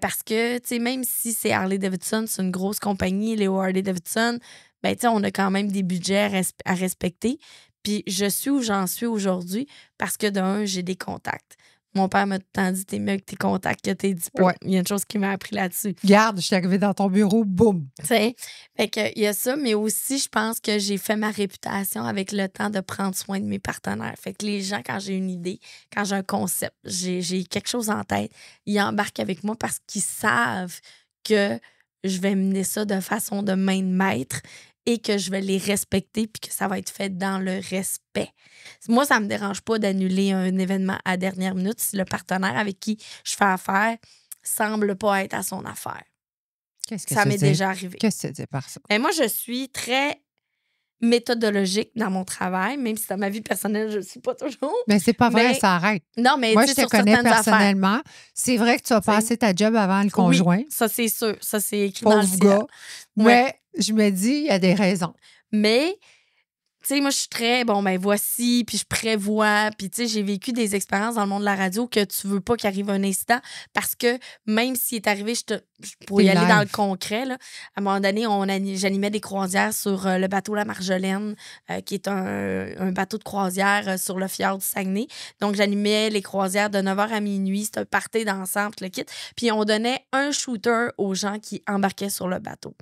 S2: Parce que, tu sais, même si c'est Harley-Davidson, c'est une grosse compagnie, Léo Harley-Davidson, ben, tu sais, on a quand même des budgets à respecter. Puis je suis où j'en suis aujourd'hui parce que, d'un, j'ai des contacts. Mon père m'a tout le temps dit, t'es mieux avec tes contacts que tes diplômes.
S1: Ouais.
S2: Il y a une chose qui m'a appris là-dessus.
S1: Regarde, je suis arrivée dans ton bureau, boum.
S2: Tu sais, fait que il y a ça, mais aussi, je pense que j'ai fait ma réputation avec le temps de prendre soin de mes partenaires. Fait que les gens, quand j'ai une idée, quand j'ai un concept, j'ai quelque chose en tête, ils embarquent avec moi parce qu'ils savent que je vais mener ça de façon de main de maître et que je vais les respecter puis que ça va être fait dans le respect. Moi, ça me dérange pas d'annuler un événement à dernière minute si le partenaire avec qui je fais affaire semble pas être à son affaire.
S1: Qu'est-ce que
S2: Ça
S1: tu
S2: m'est
S1: dis?
S2: déjà arrivé.
S1: Qu'est-ce que tu dis par ça?
S2: Ben, moi, je suis très méthodologique dans mon travail, même si dans ma vie personnelle, je ne le suis pas toujours.
S1: Mais c'est pas vrai,
S2: Mais-
S1: ça arrête.
S2: Non, mais
S1: Moi,
S2: tu
S1: je
S2: sais,
S1: te
S2: sur
S1: connais
S2: certaines affaires.
S1: personnellement. C'est vrai que tu as
S2: T'sais.
S1: passé ta job avant le conjoint.
S2: Oui, ça, c'est sûr. Ça, c'est écrit dans le
S1: Pauvre
S2: ciel.
S1: gars.
S2: Ouais.
S1: Mais je me dis, il y a des raisons.
S2: Mais, tu sais, moi, je suis très, bon, ben voici, puis je prévois, puis tu sais, j'ai vécu des expériences dans le monde de la radio que tu veux pas qu'il arrive un incident parce que même s'il est arrivé, pour y
S1: T'es
S2: aller
S1: live.
S2: dans le concret, là, à un moment donné, j'animais des croisières sur le bateau La Marjolaine, qui est un bateau de croisière sur le fjord du Saguenay. Donc, j'animais les croisières de 9h à minuit. C'était un party d'ensemble, le kit. Puis, on donnait un shooter aux gens qui embarquaient sur le bateau.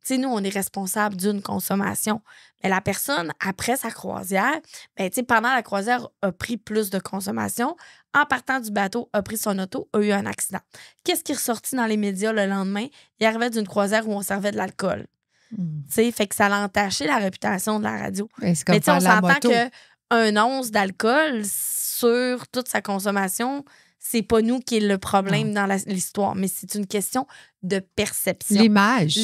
S2: Tu sais, nous, on est responsable d'une consommation. Mais la personne, après sa croisière, ben, tu sais, pendant la croisière, a pris plus de consommation. En partant du bateau, a pris son auto, a eu un accident. Qu'est-ce qui est ressorti dans les médias le lendemain? Il arrivait d'une croisière où on servait de l'alcool. Tu sais, fait que ça a entaché la réputation de la radio.
S1: Mais c'est comme
S2: Mais tu sais, on
S1: faire la
S2: s'entend
S1: moto.
S2: qu'un once d'alcool sur toute sa consommation, c'est pas nous qui est le problème dans l'histoire, mais c'est une question de perception. L'image.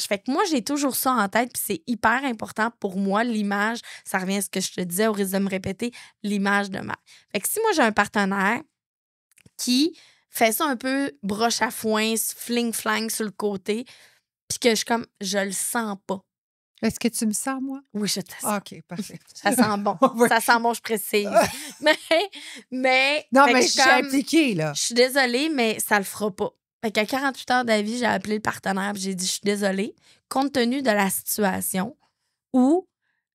S2: Fait que moi, j'ai toujours ça en tête, puis c'est hyper important pour moi, l'image. Ça revient à ce que je te disais, au risque de me répéter, l'image de marque. Fait que si moi, j'ai un partenaire qui fait ça un peu broche à foin, fling-flang sur le côté, puis que je le sens pas.
S1: Est-ce que tu me sens, moi?
S2: Oui, je te sens.
S1: OK, parfait.
S2: Ça sent bon.
S1: Oui.
S2: Ça sent bon, je précise. mais
S1: Non,
S2: fait
S1: mais
S2: que
S1: je suis impliquée, là.
S2: je suis désolée, mais ça le fera pas. Fait qu'à 48 heures d'avis, j'ai appelé le partenaire et j'ai dit, je suis désolée, compte tenu de la situation où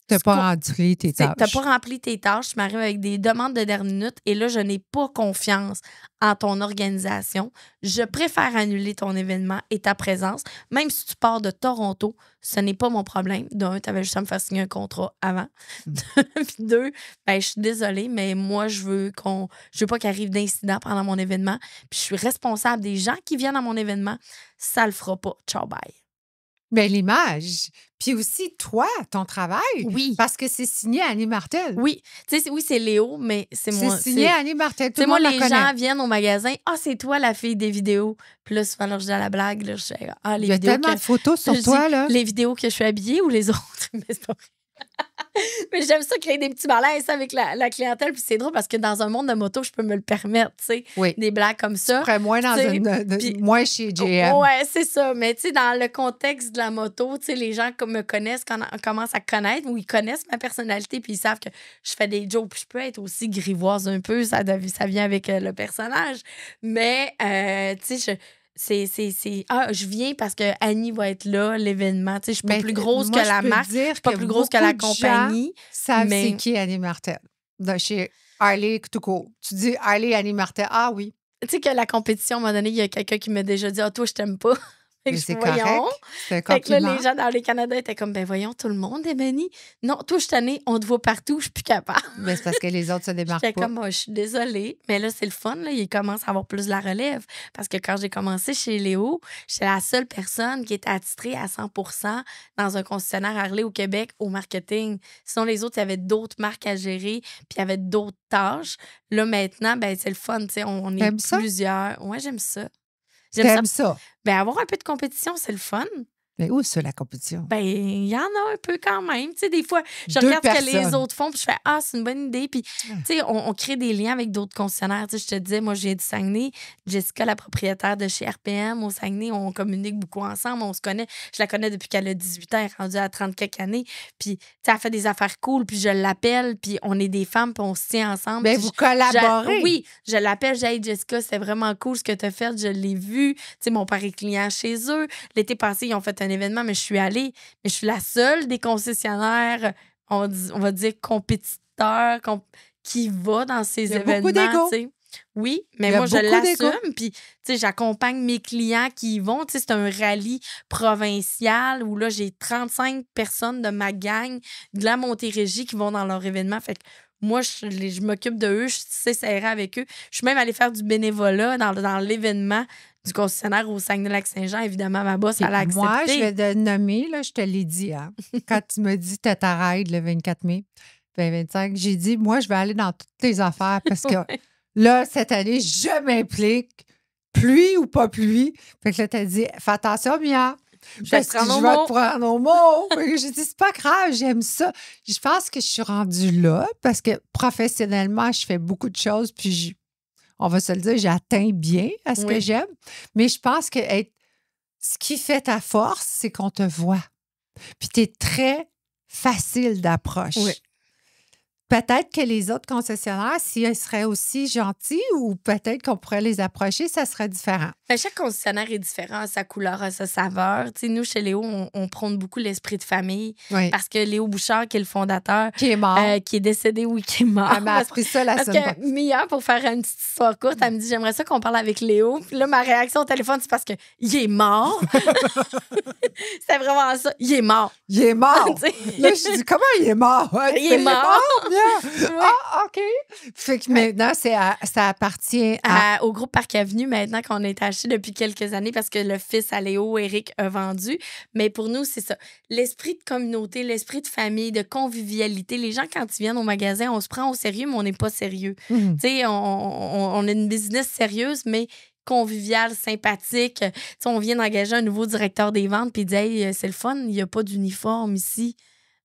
S1: Tu n'as pas rempli tes tâches.
S2: t'as pas rempli tes tâches, tu m'arrives avec des demandes de dernière minute et là, je n'ai pas confiance en ton organisation. Je préfère annuler ton événement et ta présence. Même si tu pars de Toronto, ce n'est pas mon problème. D'un, tu avais juste à me faire signer un contrat avant. Puis deux, ben, je suis désolée, mais moi, je veux pas qu'il arrive d'incident pendant mon événement. Puis je suis responsable des gens qui viennent à mon événement. Ça le fera pas. Ciao, bye.
S1: Mais l'image. Puis aussi, toi, ton travail.
S2: Oui.
S1: Parce que c'est signé Annie Martel.
S2: Oui. Tu sais, oui, c'est Léo, mais c'est moi.
S1: C'est signé Annie Martel. Tout
S2: Tu sais,
S1: le
S2: moi,
S1: monde la
S2: les
S1: connaît.
S2: gens viennent au magasin. Ah, c'est toi la fille des vidéos. Puis là, souvent, là, je dis à la blague. Là, je dis, ah, les
S1: Il y a
S2: vidéos
S1: tellement de photos sur
S2: je
S1: toi,
S2: dis,
S1: là.
S2: les vidéos que je suis habillée ou les autres? Mais c'est pas vrai. Mais j'aime ça créer des petits malaises avec la clientèle. Puis c'est drôle parce que dans un monde de moto, je peux me le permettre, tu sais.
S1: Oui.
S2: Des blagues comme ça.
S1: Après, moins dans moins chez GM.
S2: Ouais, c'est ça. Mais tu sais, dans le contexte de la moto, tu sais, les gens me connaissent, commencent à connaître ou ils connaissent ma personnalité puis ils savent que je fais des jokes. Puis je peux être aussi grivoise un peu, ça vient avec le personnage. Mais, tu sais, je viens parce que Annie va être là, l'événement. Tu sais, je suis pas plus grosse que la marque. Je suis pas plus grosse que la compagnie.
S1: Savent c'est qui Annie Martel. Chez Harley tout court. Tu dis Harley, Annie Martel. Ah oui.
S2: Tu sais que la compétition, à un moment donné, il y a quelqu'un qui m'a déjà dit « Ah, toi, je t'aime pas. »
S1: Mais c'est correct. C'est un
S2: Fait que là,
S1: compliment.
S2: les gens dans les Canada étaient comme, ben voyons, tout le monde est Benny. Non, toi, je t'en ai, on te voit partout, je suis plus capable.
S1: Mais c'est parce que les autres se démarquent pas.
S2: J'étais comme, je suis désolée. Mais là, c'est le fun, là. Il commence à avoir plus de la relève. Parce que quand j'ai commencé chez Léo, j'étais la seule personne qui était attitrée à 100 dans un concessionnaire Harley au Québec au marketing. Sinon, les autres, il y avait d'autres marques à gérer, puis il y avait d'autres tâches. Là, maintenant, ben c'est le fun, tu sais, on est plusieurs. Ouais, j'aime ça.
S1: J'aime ça.
S2: Ben, avoir un peu de compétition, c'est le fun.
S1: Mais où c'est la compétition?
S2: Ben, il y en a un peu quand même. Tu sais, des fois, je regarde ce que les autres font, puis je fais « Ah, c'est une bonne idée. » Puis, tu sais, on crée des liens avec d'autres concessionnaires. Tu sais, je te disais, moi, je viens du Saguenay. Jessica, la propriétaire de chez RPM au Saguenay, on communique beaucoup ensemble. On se connaît. Je la connais depuis qu'elle a 18 ans. Elle est rendue à 30 quelques années. Puis, tu sais, elle fait des affaires cool. Puis, je l'appelle. Puis, on est des femmes. Puis, on se tient ensemble.
S1: Ben, vous collaborez.
S2: Oui, je l'appelle. J'ai dit, Jessica, c'était vraiment cool ce que tu as fait. Je l'ai vu. Tu sais, mon père est client chez eux. L'été passé, ils ont fait un événement, mais je suis allée. Mais je suis la seule des concessionnaires, on va dire compétiteurs, qui va dans ces événements. Oui, mais moi, je l'assume. Puis, tu sais, j'accompagne mes clients qui y vont. Tu sais, c'est un rallye provincial où là, j'ai 35 personnes de ma gang de la Montérégie qui vont dans leur événement. Fait que moi, je m'occupe de eux, je sais serrer avec eux. Je suis même allée faire du bénévolat dans l'événement du concessionnaire au Saguenay-Lac-Saint-Jean. Évidemment, ma boss, elle a accepté.
S1: Moi, je vais te nommer, là, je te l'ai dit, hein, quand tu m'as dit t'as ta ride le 24 mai 2025, j'ai dit, moi, je vais aller dans toutes les affaires parce que là, cette année, je m'implique, pluie ou pas pluie. Fait que là, t'as dit, fais attention, Mia.
S2: Je vais te
S1: prendre au mot. J'ai dit, c'est pas grave, j'aime ça. Je pense que je suis rendue là parce que professionnellement, je fais beaucoup de choses, puis on va se le dire, j'atteins bien à ce que j'aime. Mais je pense que ce qui fait ta force, c'est qu'on te voit. Puis tu es très facile d'approche.
S2: Oui.
S1: Peut-être que les autres concessionnaires, s'ils seraient aussi gentils ou peut-être qu'on pourrait les approcher, ça serait différent.
S2: Ben, chaque concessionnaire est différent à sa couleur, à sa saveur. T'sais, nous, chez Léo, on prône beaucoup l'esprit de famille. Oui. Parce que Léo Bouchard, qui est le fondateur,
S1: qui est mort,
S2: qui est décédé, oui, qui est mort.
S1: Elle m'a appris ça la semaine
S2: passée. Parce que Mia, pour faire une petite histoire courte, elle me dit, j'aimerais ça qu'on parle avec Léo. Puis là, ma réaction au téléphone, c'est parce qu'il est mort. C'était vraiment ça. Il est mort.
S1: Il est mort. Là, je dis, comment il est mort?
S2: Il est mort.
S1: Oui. Ah, OK. Fait que maintenant, ça appartient
S2: au groupe Parc Avenue, maintenant qu'on est acheté depuis quelques années parce que le fils à Léo, Éric, a vendu. Mais pour nous, c'est ça. L'esprit de communauté, l'esprit de famille, de convivialité. Les gens, quand ils viennent au magasin, on se prend au sérieux, mais on n'est pas sérieux. Tu sais, on a une business sérieuse, mais convivial, sympathique. T'sais, on vient d'engager un nouveau directeur des ventes puis il dit « Hey, c'est le fun, il n'y a pas d'uniforme ici. »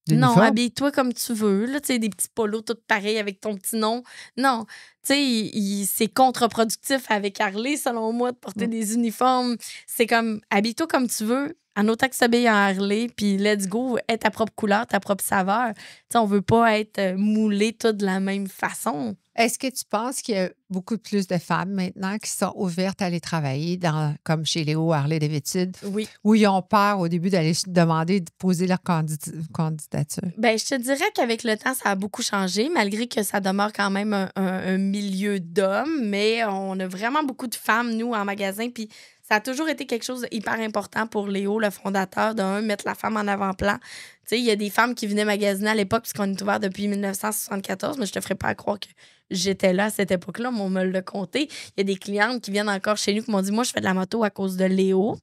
S2: Non, habille-toi comme tu veux. Là, des petits polos tout pareils avec ton petit nom. Non, c'est contre-productif avec Harley, selon moi, de porter des uniformes. C'est comme, habille-toi comme tu veux, en autant que tu s'habilles en Harley, puis let's go, aie ta propre couleur, ta propre saveur. T'sais, on veut pas être moulé tout de la même façon.
S1: Est-ce que tu penses qu'il y a beaucoup plus de femmes maintenant qui sont ouvertes à aller travailler comme chez Léo Harley-Davidson?
S2: Oui.
S1: Où ils ont peur au début d'aller demander de poser leur candidature?
S2: Bien, je te dirais qu'avec le temps, ça a beaucoup changé, malgré que ça demeure quand même un milieu d'hommes, mais on a vraiment beaucoup de femmes, nous, en magasin, puis ça a toujours été quelque chose d'hyper important pour Léo, le fondateur, mettre la femme en avant-plan. Tu sais, il y a des femmes qui venaient magasiner à l'époque, puisqu'on est ouvert depuis 1974, mais je te ferai pas croire que j'étais là à cette époque-là, mais on me l'a compté. Il y a des clientes qui viennent encore chez nous qui m'ont dit « Moi, je fais de la moto à cause de Léo. »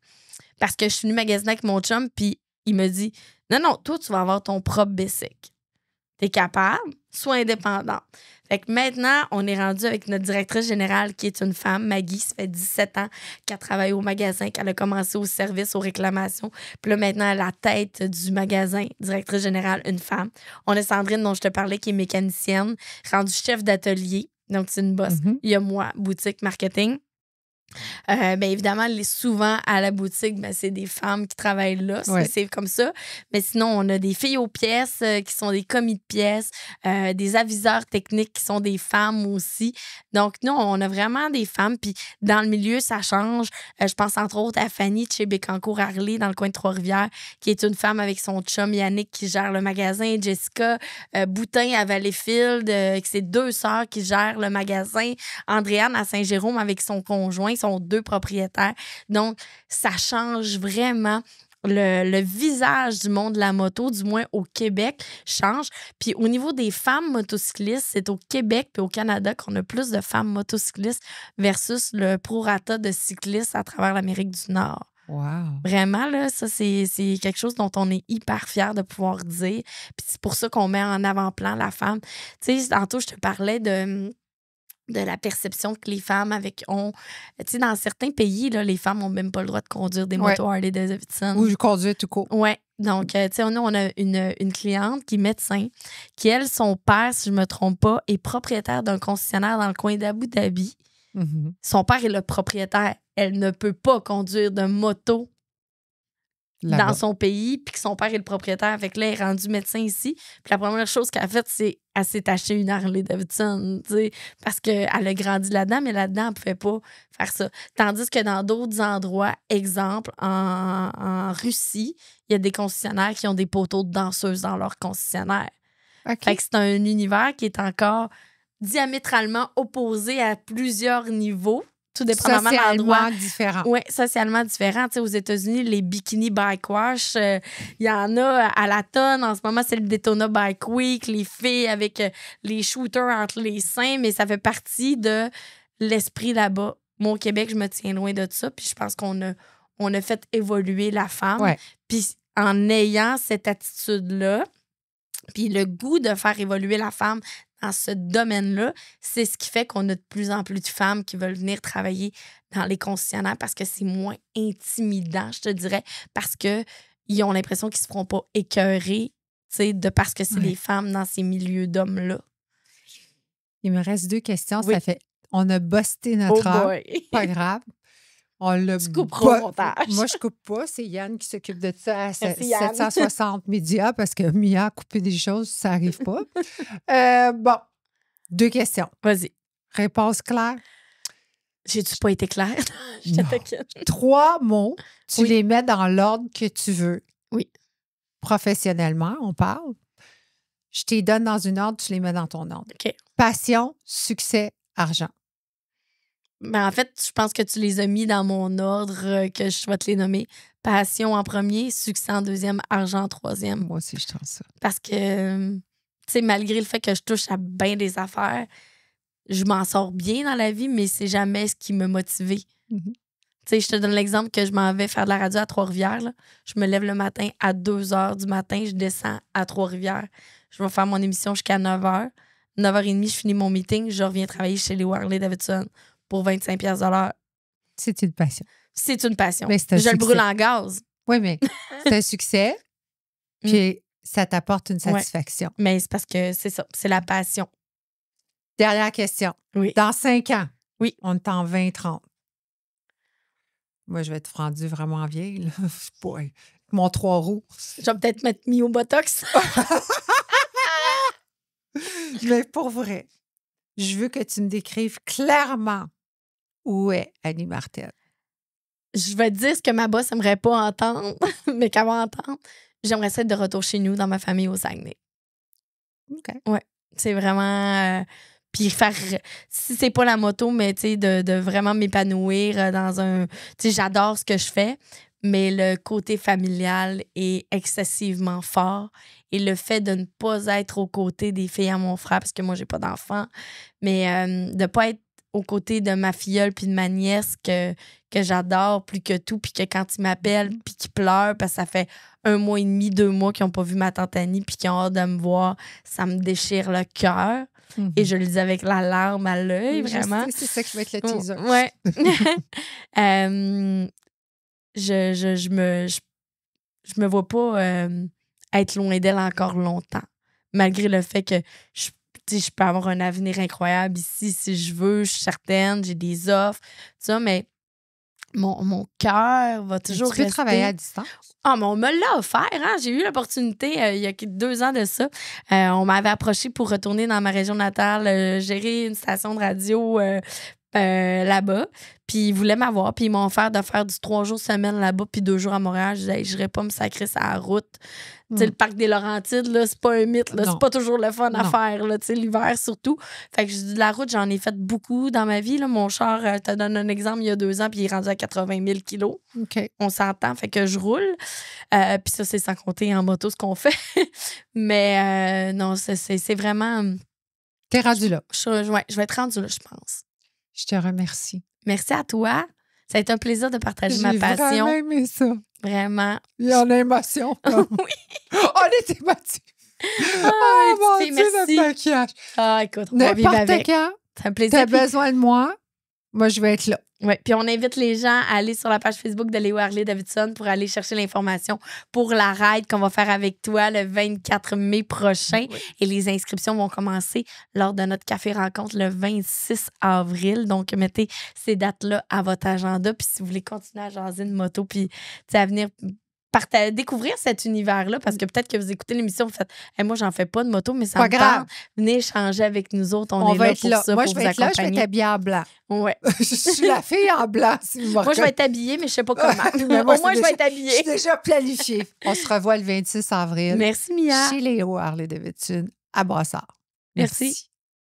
S2: Parce que je suis venue magasiner avec mon chum, puis il me dit « Non, toi, tu vas avoir ton propre bicycle. T'es capable, sois indépendante. » Fait que maintenant, on est rendu avec notre directrice générale qui est une femme, Maggie. Ça fait 17 ans qu'elle travaille au magasin, qu'elle a commencé au service, aux réclamations. Puis là, maintenant, à la tête du magasin, directrice générale, une femme. On a Sandrine, dont je te parlais, qui est mécanicienne, rendue chef d'atelier. Donc, c'est une boss. Il y a moi, boutique, marketing. Bien évidemment, souvent à la boutique, ben, c'est des femmes qui travaillent là. C'est comme ça. Mais sinon, on a des filles aux pièces qui sont des commis de pièces, des aviseurs techniques qui sont des femmes aussi. Donc, nous, on a vraiment des femmes. Puis dans le milieu, ça change. Je pense entre autres à Fanny de chez Bécancour-Harley, dans le coin de Trois-Rivières, qui est une femme avec son chum Yannick qui gère le magasin. Jessica Boutin à Valleyfield, qui c'est 2 sœurs qui gèrent le magasin. Andréane à Saint-Jérôme avec son conjoint. Ils sont 2 propriétaires. Donc, ça change vraiment. Le visage du monde de la moto, du moins au Québec, change. Puis au niveau des femmes motocyclistes, c'est au Québec puis au Canada qu'on a plus de femmes motocyclistes versus le prorata de cyclistes à travers l'Amérique du Nord.
S1: Wow.
S2: Vraiment, là, ça, c'est quelque chose dont on est hyper fiers de pouvoir dire. Puis c'est pour ça qu'on met en avant-plan la femme. Tu sais, tantôt, je te parlais de la perception que les femmes ont. Tu sais, dans certains pays, là, les femmes n'ont même pas le droit de conduire des motos Harley Davidson.
S1: Ou je conduis tout court.
S2: Oui. Donc, tu sais, nous, on a une cliente qui est médecin, qui, elle, son père, si je ne me trompe pas, est propriétaire d'un concessionnaire dans le coin d'Abu Dhabi. Son père est le propriétaire. Elle ne peut pas conduire de moto dans son pays, puis que son père est le propriétaire. Fait que là, elle est rendue médecin ici. Puis la première chose qu'elle a faite, c'est qu'elle s'est acheté une Harley Davidson, tu sais, parce qu'elle a grandi là-dedans, mais là-dedans, elle ne pouvait pas faire ça. Tandis que dans d'autres endroits, exemple, en Russie, il y a des concessionnaires qui ont des poteaux de danseuses dans leur concessionnaire. Fait que c'est un univers qui est encore diamétralement opposé à plusieurs niveaux. Tout dépendamment de l'endroit.
S1: Différent.
S2: Oui, socialement différent. Tu sais, aux États-Unis, les bikini bike wash, il y en a à la tonne. En ce moment, c'est le Daytona Bike Week, les filles avec les shooters entre les seins, mais ça fait partie de l'esprit là-bas. Moi, au Québec, je me tiens loin de ça, puis je pense qu'on a fait évoluer la femme.
S1: Ouais.
S2: Puis en ayant cette attitude-là, puis le goût de faire évoluer la femme dans ce domaine-là, c'est ce qui fait qu'on a de plus en plus de femmes qui veulent venir travailler dans les concessionnaires parce que c'est moins intimidant, je te dirais, parce qu'ils ont l'impression qu'ils ne se feront pas écœurer, parce que c'est des femmes dans ces milieux d'hommes-là.
S1: Il me reste 2 questions.
S2: Oui.
S1: Ça fait... On a busté notre heure. Pas grave. On l'a
S2: tu couperas au montage.
S1: Moi, je coupe pas. C'est Yann qui s's'occupe de ça à 760 médias parce que Mia a coupé des choses, ça n'arrive pas. Bon, 2 questions.
S2: Vas-y.
S1: Réponse claire.
S2: J'ai-tu pas été claire? Je te taquine.
S1: 3 mots, tu les mets dans l'ordre que tu veux.
S2: Oui.
S1: Professionnellement, on parle. Je t'y donne dans une ordre, tu les mets dans ton ordre.
S2: OK.
S1: Passion, succès, argent.
S2: Ben, en fait, je pense que tu les as mis dans mon ordre que je vais te les nommer. Passion en premier, succès en deuxième, argent en troisième.
S1: Moi aussi, je pense ça.
S2: Parce que, tu sais, malgré le fait que je touche à bien des affaires, je m'en sors bien dans la vie, mais c'est jamais ce qui me motivait. Tu sais, je te donne l'exemple que je m'en vais faire de la radio à Trois-Rivières. Là. Je me lève le matin à 2 h du matin, je descends à Trois-Rivières. Je vais faire mon émission jusqu'à 9 h. 9 h30, je finis mon meeting, je reviens travailler chez les Harley Davidson pour 25$ de l'heure.
S1: C'est une passion.
S2: C'est une passion.
S1: Mais c'est un
S2: je
S1: succès.
S2: le brûle en gaz.
S1: Oui, mais c'est un succès, puis ça t'apporte une satisfaction.
S2: Ouais. Mais c'est parce que c'est ça, c'est la passion.
S1: Dernière question.
S2: Oui.
S1: Dans 5 ans,
S2: on
S1: est en 20-30. Moi, je vais être rendue vraiment vieille. Là. Boy. Mon 3 roues.
S2: Je vais peut-être mettre mis au Botox.
S1: Mais pour vrai, je veux que tu me décrives clairement où est Annie Martel.
S2: Je vais te dire ce que ma boss aimerait pas entendre, mais qu'elle va entendre. J'aimerais ça être de retour chez nous, dans ma famille, au Saguenay.
S1: OK.
S2: Ouais. C'est vraiment... puis faire... Si c'est pas la moto, mais tu sais, de vraiment m'épanouir dans un... Tu sais, j'adore ce que je fais, mais le côté familial est excessivement fort. Et le fait de ne pas être aux côtés des filles à mon frère, parce que moi, j'ai pas d'enfant, mais de pas être aux côtés de ma filleule puis de ma nièce que j'adore plus que tout, puis que quand ils m'appellent puis qu'ils pleurent parce que ça fait 1 mois et demi, 2 mois qu'ils n'ont pas vu ma tante Annie puis qu'ils ont hâte de me voir, ça me déchire le cœur. Et je le dis avec la larme à l'œil, vraiment.
S1: C'est ça qui va être le teaser.
S2: Ouais. Je me vois pas être loin d'elle encore longtemps, malgré le fait que je peux avoir un avenir incroyable ici si je veux, je suis certaine, j'ai des offres, tout ça, mais mon cœur va toujours rester.
S1: Tu peux travailler à distance?
S2: Ah, mais on me l'a offert. Hein? J'ai eu l'opportunité il y a 2 ans de ça. On m'avait approché pour retourner dans ma région natale, gérer une station de radio là-bas. Puis ils voulaient m'avoir. Puis ils m'ont offert de faire du 3 jours semaine là-bas puis 2 jours à Montréal. Je disais, je n'irais pas me sacrer sur la route. Tu sais, le parc des Laurentides, là, c'est pas un mythe. Là, c'est pas toujours le fun à faire, là, tu sais, l'hiver surtout. Fait que de la route, j'en ai fait beaucoup dans ma vie. Là. Mon char, je te donne un exemple, il y a 2 ans, puis il est rendu à 80 000 kilos.
S1: OK.
S2: On s'entend, fait que je roule. Puis ça, c'est sans compter en moto ce qu'on fait. Mais non, c'est vraiment...
S1: T'es rendu là.
S2: Je vais être rendue là, je pense.
S1: Je te remercie.
S2: Merci à toi. Ça a été un plaisir de partager ma passion.
S1: J'ai vraiment aimé ça.
S2: Vraiment.
S1: Il y en a émotion.
S2: Oui.
S1: On est émotifs.
S2: Ah,
S1: mon Dieu,
S2: merci.
S1: notre maquillage.
S2: Ah, écoute, on va vivre avec.
S1: Quand
S2: c'est un plaisir.
S1: t'as besoin de moi, je vais être là.
S2: Oui, puis on invite les gens à aller sur la page Facebook de Léo Harley-Davidson pour aller chercher l'information pour la ride qu'on va faire avec toi le 24 mai prochain. Oui. Et les inscriptions vont commencer lors de notre café rencontre le 26 avril. Donc, mettez ces dates-là à votre agenda. Puis si vous voulez continuer à jaser une moto, puis à venir découvrir cet univers-là, parce que peut-être que vous écoutez l'émission, vous faites hey, moi, j'en fais pas de moto, mais ça me tente. Venez échanger avec nous autres. On est
S1: va
S2: là
S1: être
S2: pour
S1: là.
S2: ça,
S1: moi,
S2: pour
S1: je
S2: vous
S1: vais être là,
S2: accompagner.
S1: je vais être habillée en blanc.
S2: Ouais.
S1: Je suis la fille en blanc, si vous me
S2: Moi, je vais être habillée, mais je sais pas comment. Au moins, je vais être habillée.
S1: Je suis déjà planifiée. On se revoit le 26 avril.
S2: Merci, Mia.
S1: Chez Léo Harley-Davidson à Brossard.
S2: Merci.